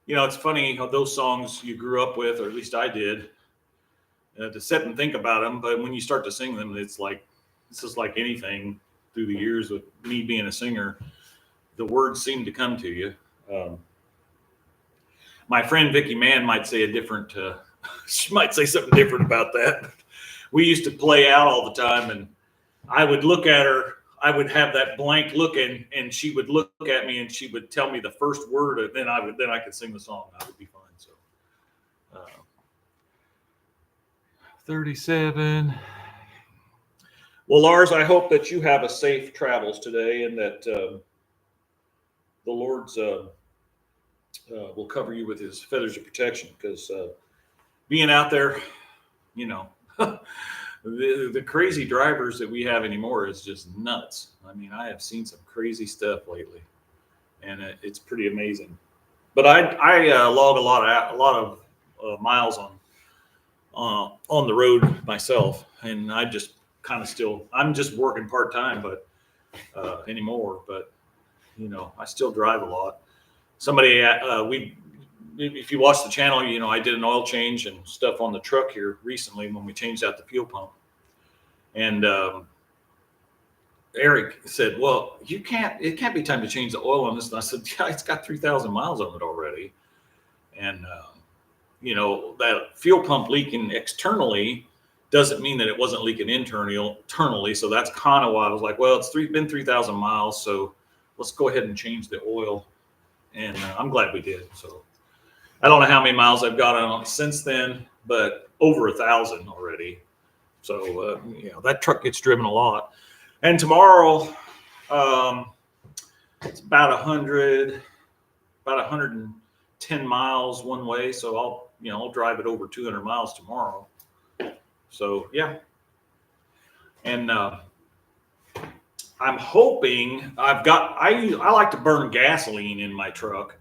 It's funny how those songs you grew up with, or at least I did, to sit and think about them. But when you start to sing them, it's just like anything through the years with me being a singer, the words seem to come to you. My friend Vicky Mann might say she might say something different about that. we used to play out all the time, and I would look at her. I would have that blank look, and she would look at me, and she would tell me the first word, and then I could sing the song. I would be fine. So, 37. Well, Lars, I hope that you have a safe travels today, and that the Lord's will cover you with His feathers of protection, because being out there, you know, the crazy drivers that we have anymore is just nuts. I mean, I have seen some crazy stuff lately, and it's pretty amazing. But I log a lot of miles on the road myself, and I just kind of I'm just working part time, but anymore. But you know, I still drive a lot. Somebody if you watch the channel, you know, I did an oil change and stuff on the truck here recently when we changed out the fuel pump. And Eric said, well, it can't be time to change the oil on this. And I said, yeah, it's got 3,000 miles on it already. And, you know, that fuel pump leaking externally doesn't mean that it wasn't leaking internally. So that's kind of why I was like, well, it's been 3,000 miles. So let's go ahead and change the oil. And I'm glad we did. So I don't know how many miles I've got on it since then, but over 1,000 already. So, you know, that truck gets driven a lot. And tomorrow, it's about 110 miles one way. So I'll drive it over 200 miles tomorrow. So, yeah. And I'm hoping I like to burn gasoline in my truck.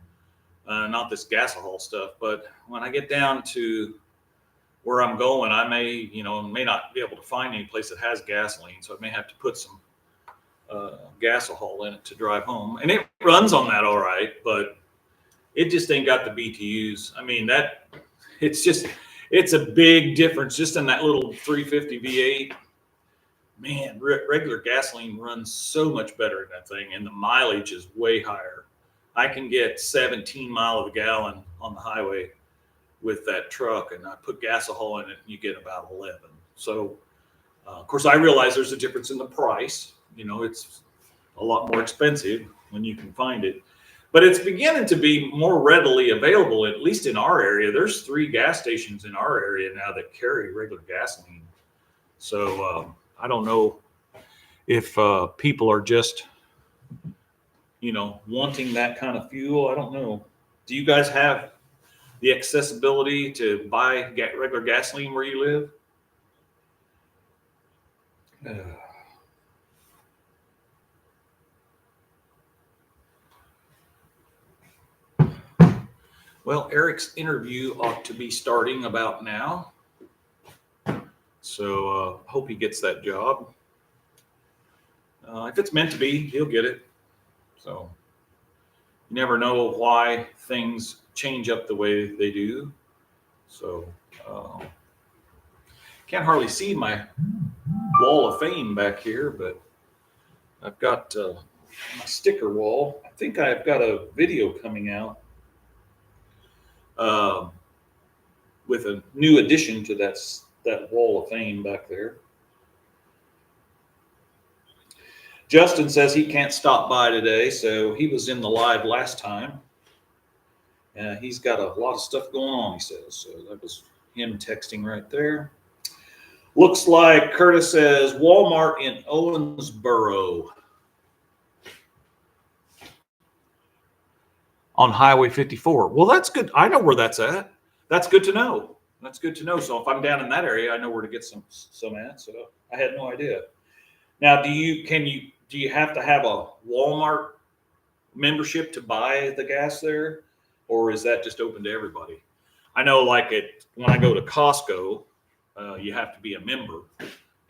Not this gasohol stuff, but when I get down to where I'm going, I may not be able to find any place that has gasoline, so I may have to put some gasohol in it to drive home. And it runs on that all right, but it just ain't got the BTUs. I mean, it's a big difference just in that little 350 V8. Man, regular gasoline runs so much better in that thing, and the mileage is way higher. I can get 17 miles a gallon on the highway with that truck, and I put gasohol in it, and you get about 11. So, of course, I realize there's a difference in the price. You know, it's a lot more expensive when you can find it, but it's beginning to be more readily available, at least in our area. There's 3 gas stations in our area now that carry regular gasoline. So I don't know if people are just, you know, wanting that kind of fuel. I don't know. Do you guys have the accessibility to buy regular gasoline where you live? Well, Eric's interview ought to be starting about now. So hope he gets that job. If it's meant to be, he'll get it. So you never know why things change up the way they do. So can't hardly see my wall of fame back here, but I've got my sticker wall. I think I've got a video coming out with a new addition to that wall of fame back there. Justin says he can't stop by today, so he was in the live last time. He's got a lot of stuff going on, he says. So that was him texting right there. Looks like Curtis says Walmart in Owensboro on Highway 54. Well, that's good. I know where that's at. That's good to know. That's good to know. So if I'm down in that area, I know where to get some at. So I had no idea. Now, do you have to have a Walmart membership to buy the gas there, or is that just open to everybody? I know, like when I go to Costco, you have to be a member,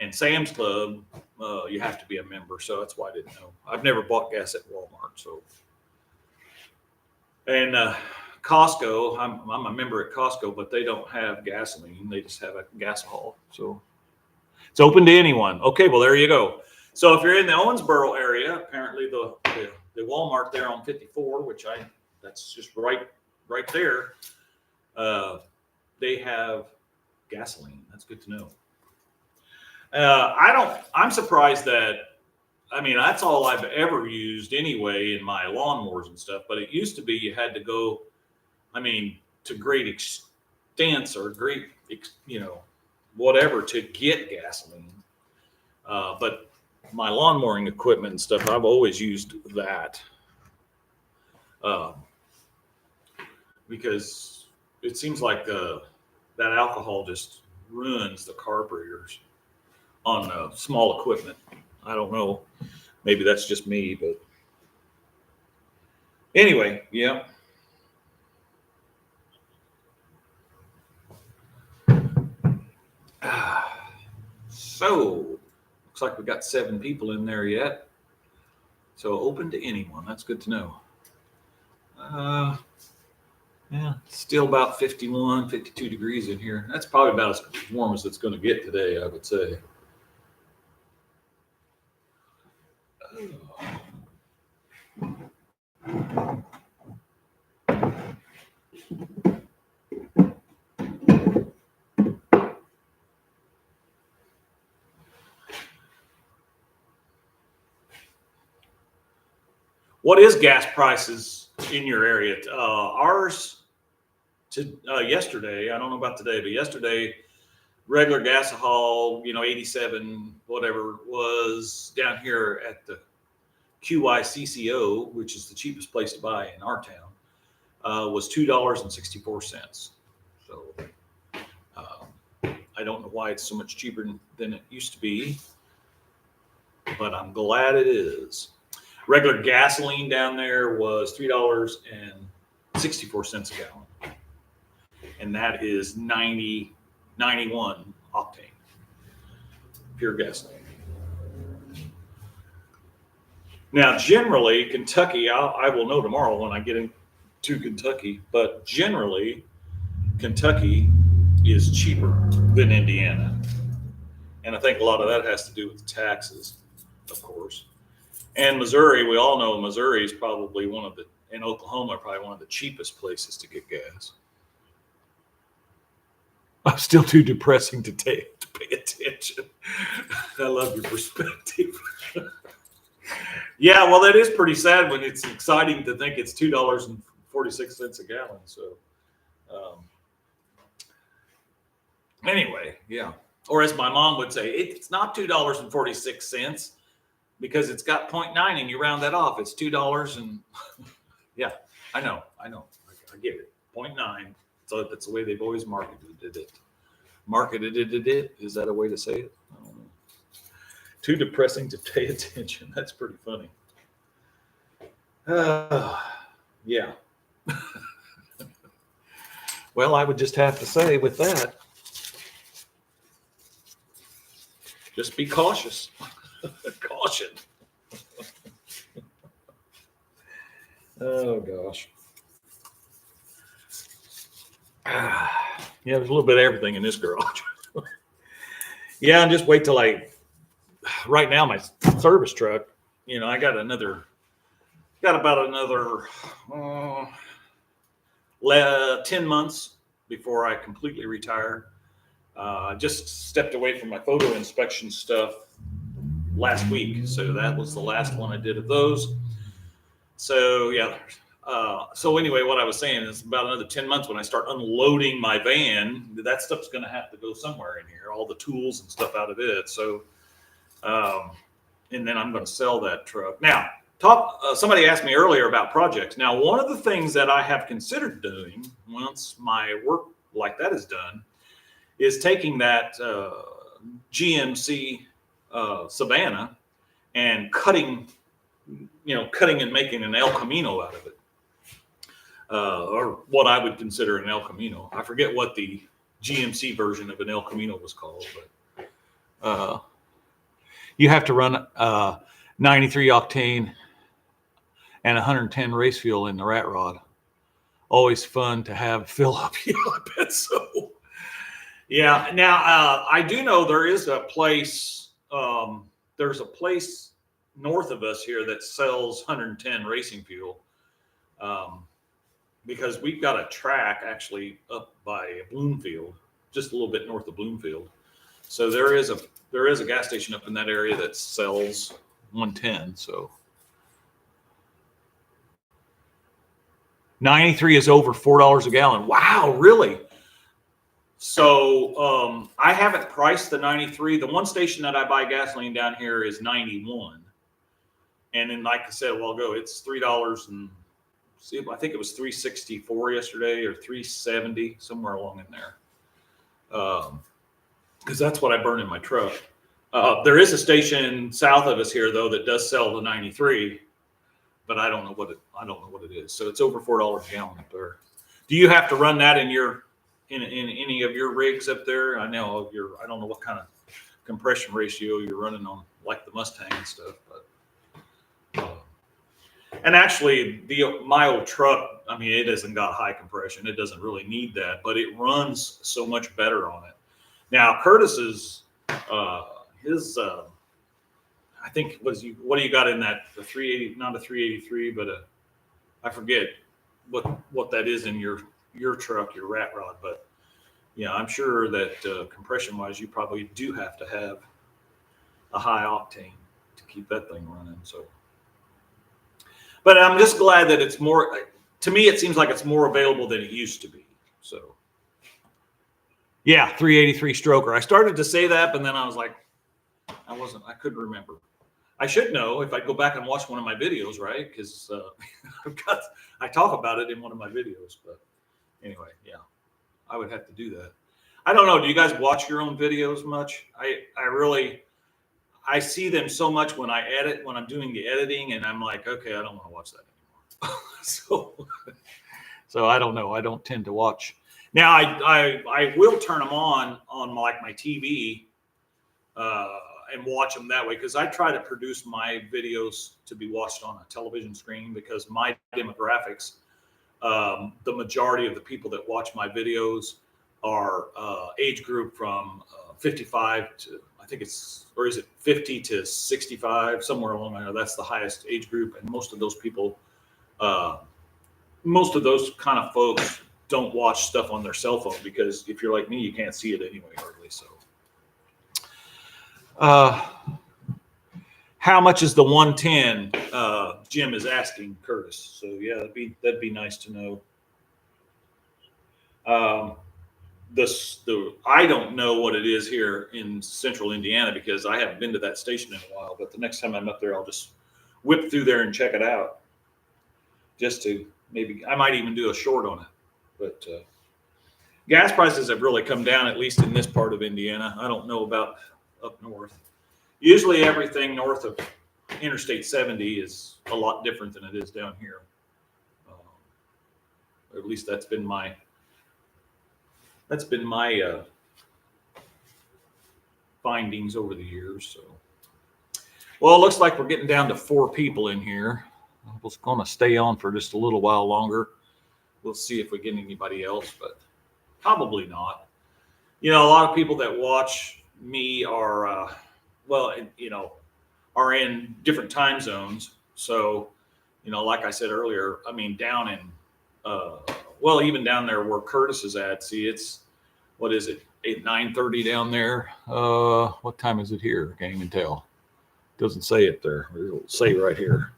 and Sam's Club, you have to be a member. So that's why I didn't know. I've never bought gas at Walmart. So, and Costco, I'm a member at Costco, but they don't have gasoline. They just have a gasohol. So it's open to anyone. Okay, well, there you go. So if you're in the Owensboro area, apparently the Walmart there on 54, that's just right there. They have gasoline. That's good to know. I'm surprised that, I mean, that's all I've ever used anyway in my lawnmowers and stuff. But it used to be you had to go, I mean, to great extents or great, whatever to get gasoline. But my lawn mowing equipment and stuff, I've always used that. Because it seems like that alcohol just ruins the carburetors on small equipment. I don't know. Maybe that's just me, but anyway, yeah. So, looks like we got 7 people in there yet. So open to anyone. That's good to know. Yeah, still about 51, 52 degrees in here. That's probably about as warm as it's going to get today, I would say. What is gas prices in your area? Ours to yesterday, I don't know about today, but yesterday, regular gasohol, 87, whatever, was down here at the QYCCO, which is the cheapest place to buy in our town, was $2.64. So I don't know why it's so much cheaper than it used to be, but I'm glad it is. Regular gasoline down there was $3.64 a gallon. And that is 91 octane, pure gasoline. Now, generally, Kentucky, I will know tomorrow when I get into Kentucky, but generally, Kentucky is cheaper than Indiana. And I think a lot of that has to do with taxes, of course. And Missouri, we all know Missouri is probably and Oklahoma are probably one of the cheapest places to get gas. I'm still too depressing to pay attention. I love your perspective. Yeah, well, that is pretty sad when it's exciting to think it's $2.46 a gallon. So, anyway, yeah. Or as my mom would say, it's not $2.46 because it's got 0.9 and you round that off. It's $2 and yeah, I know. I get it. 0.9. So that's the way they've always marketed it. Is that a way to say it? I don't know. Too depressing to pay attention. That's pretty funny. Yeah. Well, I would just have to say with that, just be cautious. Caution. Oh, gosh. Yeah, there's a little bit of everything in this garage. Yeah, and just wait till right now, my service truck, I got about another 10 months before I completely retire. I just stepped away from my photo inspection stuff last week. So that was the last one I did of those. So, yeah. So anyway, what I was saying is about another 10 months when I start unloading my van, that stuff's going to have to go somewhere in here, all the tools and stuff out of it. So, and then I'm going to sell that truck. Now, somebody asked me earlier about projects. Now, one of the things that I have considered doing once my work like that is done is taking that GMC Savannah and cutting and making an El Camino out of it. Or what I would consider an El Camino. I forget what the GMC version of an El Camino was called, but you have to run 93 octane and 110 race fuel in the rat rod. Always fun to have fill up. Yeah, I bet so. Yeah. Now, I do know there is a place. There's a place north of us here that sells 110 racing fuel. Because we've got a track actually up by Bloomfield, just a little bit north of Bloomfield. So there is a gas station up in that area that sells 110. So 93 is over $4 a gallon. Wow, really? So I haven't priced the 93. The one station that I buy gasoline down here is 91. And then, like I said a while ago, it's $3 and I think it was 364 yesterday or 370, somewhere along in there. Because that's what I burn in my truck. There is a station south of us here though that does sell the 93, but I don't know what it is. So it's over $4 a gallon up there. Do you have to run that in any of your rigs up there? I don't know what kind of compression ratio you're running on, like the Mustang and stuff, but. And actually, my old truck, I mean, it hasn't got high compression. It doesn't really need that, but it runs so much better on it. Now, Curtis's, I think, what do you got in that? The 380, not a 383, but I forget what that is in your truck, your rat rod. But yeah, I'm sure that compression-wise, you probably do have to have a high octane to keep that thing running. So. But I'm just glad that it's more, to me, it seems like it's more available than it used to be. So, yeah, 383 stroker. I started to say that, but then I was like, I couldn't remember. I should know if I go back and watch one of my videos, right? Because I talk about it in one of my videos. But anyway, yeah, I would have to do that. I don't know. Do you guys watch your own videos much? I see them so much when I'm doing the editing, and I'm like, okay, I don't want to watch that anymore. so I don't know. I don't tend to watch. Now I will turn them on like my TV and watch them that way, because I try to produce my videos to be watched on a television screen, because my demographics, the majority of the people that watch my videos are age group from 55 to, I think it's, or is it 50 to 65, somewhere along there. That's the highest age group. And most of those people, most of those kind of folks don't watch stuff on their cell phone, because if you're like me, you can't see it anyway, hardly. So, how much is the 110? Jim is asking Curtis. So yeah, that'd be nice to know. I don't know what it is here in central Indiana, because I haven't been to that station in a while, but the next time I'm up there, I'll just whip through there and check it out, just to maybe, I might even do a short on it. But gas prices have really come down, at least in this part of Indiana. I don't know about up north. Usually everything north of Interstate 70 is a lot different than it is down here. Or at least that's been my findings over the years. So, well, it looks like we're getting down to 4 people in here. I was going to stay on for just a little while longer. We'll see if we get anybody else, but probably not. A lot of people that watch me are, are in different time zones. So, like I said earlier, I mean, down in, even down there where Curtis is at, see, it's, what is it, 9:30 down there? What time is it here? Can't even tell. Doesn't say it there. It'll say right here.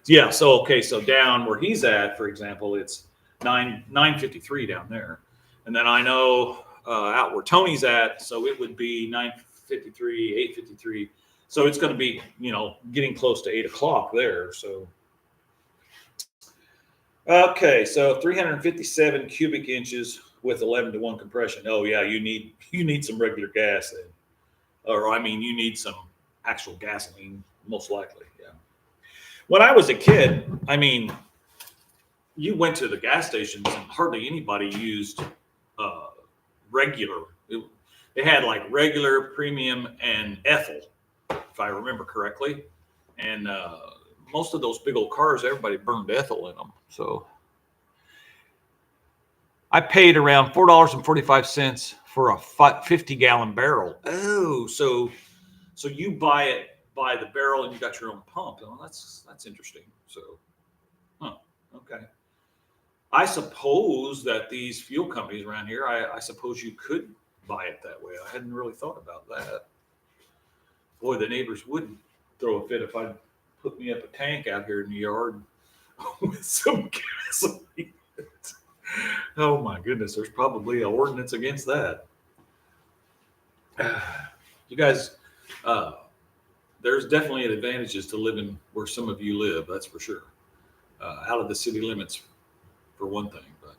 Yeah, so okay, so down where he's at, for example, it's 9:53 down there. And then I know out where Tony's at, so it would be 9:53, 8:53. So it's going to be, getting close to 8 o'clock there. So, okay, so 357 cubic inches with 11-to-1 compression. Oh yeah, you need some regular gas then, or I mean, you need some actual gasoline, most likely. Yeah. When I was a kid, I mean, you went to the gas stations and hardly anybody used regular. They had like regular, premium, and ethyl, if I remember correctly. And most of those big old cars, everybody burned ethyl in them. So I paid around $4.45 for a 50-gallon barrel. Oh, so you buy it by the barrel and you got your own pump. Oh, that's interesting. So, okay. I suppose that these fuel companies around here, I suppose you could buy it that way. I hadn't really thought about that. Boy, the neighbors would throw a fit if I'd put me up a tank out here in the yard with some gasoline. Oh my goodness, there's probably an ordinance against that. You guys, there's definitely advantages to living where some of you live, that's for sure. Out of the city limits, for one thing, but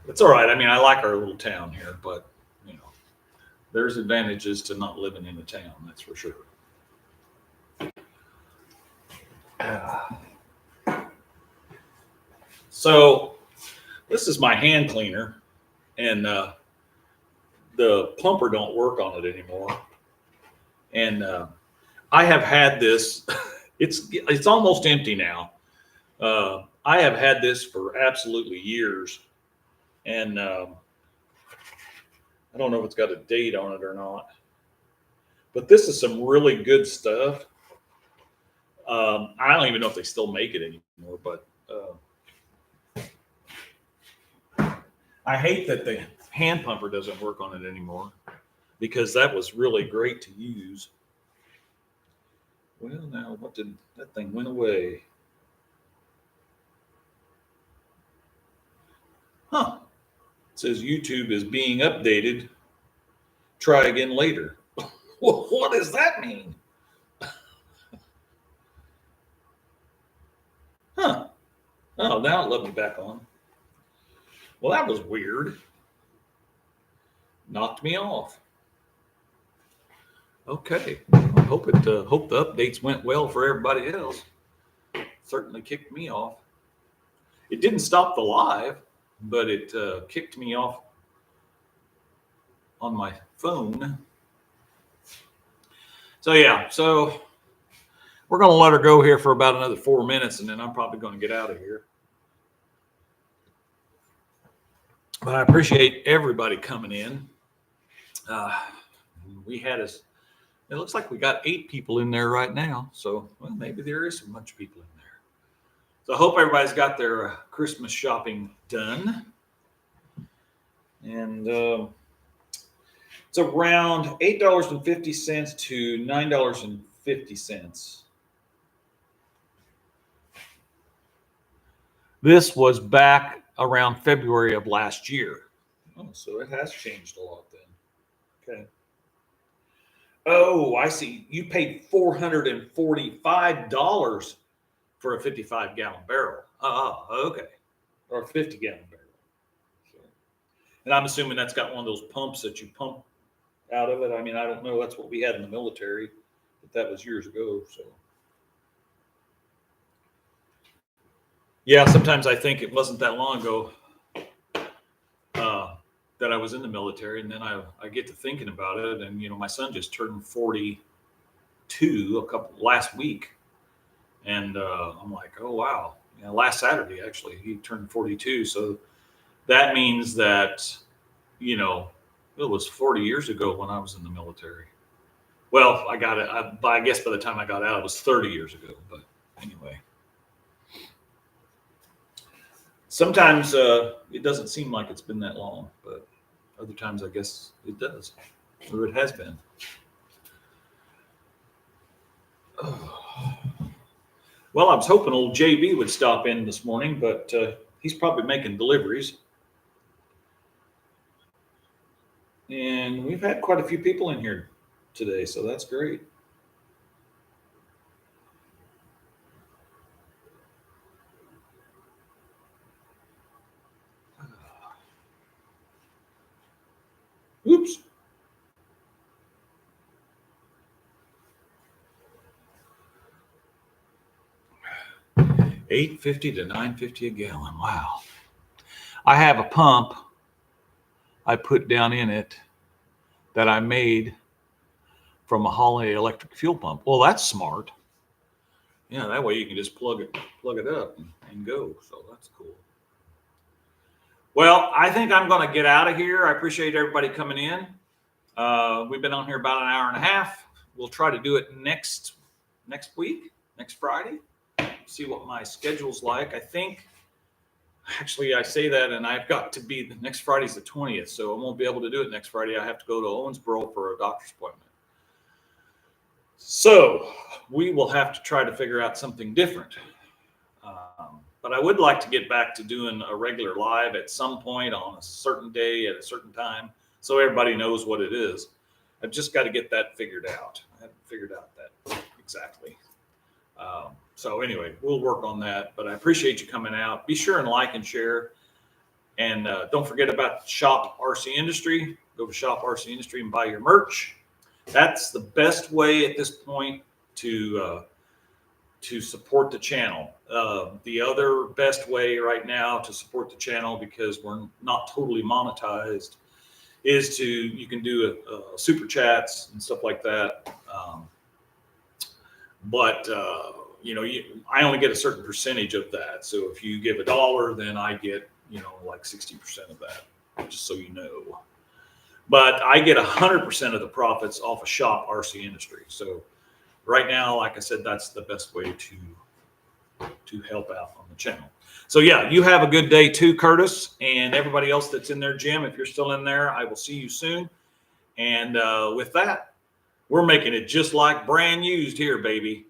it's all right. I mean, I like our little town here, but you know, there's advantages to not living in a town, that's for sure. So this is my hand cleaner, and the pumper don't work on it anymore. And I have had this. It's almost empty now. I have had this for absolutely years, and I don't know if it's got a date on it or not. But this is some really good stuff. I don't even know if they still make it anymore, but I hate that the hand pumper doesn't work on it anymore, because that was really great to use. Well, now what did that thing went away? Huh. It says YouTube is being updated. Try again later. Well, what does that mean? Huh. Oh, now it let me back on. Well, that was weird. Knocked me off. Okay. I hope the updates went well for everybody else. Certainly kicked me off. It didn't stop the live, but it kicked me off on my phone. So yeah, so we're going to let her go here for about another 4 minutes, and then I'm probably going to get out of here. But I appreciate everybody coming in. We had us. It looks like we got 8 people in there right now. So well, maybe there is a bunch of people in there. So I hope everybody's got their Christmas shopping done. And it's around $8.50 to $9.50. This was back around February of last year. Oh, so it has changed a lot then. Okay. Oh, I see. You paid $445 for a 55-gallon barrel. Okay. Or a 50-gallon barrel. So, and I'm assuming that's got one of those pumps that you pump out of it. I mean, I don't know. That's what we had in the military, but that was years ago. So, yeah, sometimes I think it wasn't that long ago that I was in the military, and then I get to thinking about it, and you know, my son just turned 42 last week, and I'm like, oh wow, you know, last Saturday actually he turned 42, so that means that, you know, it was 40 years ago when I was in the military. Well, I guess by the time I got out, it was 30 years ago, but anyway. Sometimes it doesn't seem like it's been that long, but other times I guess it does, or it has been. Oh. Well, I was hoping old JB would stop in this morning, but he's probably making deliveries. And we've had quite a few people in here today, so that's great. Oops. $8.50 to $9.50 a gallon. Wow. I have a pump I put down in it that I made from a Holiday electric fuel pump. Well, that's smart. Yeah, that way you can just plug it up and go. So that's cool. Well, I think I'm going to get out of here. I appreciate everybody coming in. We've been on here about an hour and a half. We'll try to do it next week, next Friday. See what my schedule's like. I think Actually, I say that, and I've got to be, the next Friday's the 20th, so I won't be able to do it next Friday. I have to go to Owensboro for a doctor's appointment. So we will have to try to figure out something different. But I would like to get back to doing a regular live at some point on a certain day at a certain time, so everybody knows what it is. I've just got to get that figured out. I haven't figured out that exactly. So anyway, we'll work on that, but I appreciate you coming out. Be sure and like and share. And don't forget about Shop RCindustry. Go to Shop RCindustry and buy your merch. That's the best way at this point to support the channel. The other best way right now to support the channel, because we're not totally monetized, is you can do super chats and stuff like that. But I only get a certain percentage of that. So if you give $1, then I get, like 60% of that, just so you know. But I get 100% of the profits off of Shop RCindustry. So right now, like I said, that's the best way to help out on the channel. So yeah, you have a good day too, Curtis, and everybody else that's in there. Jim, if you're still in there, I will see you soon. And with that, we're making it just like brand used here, baby.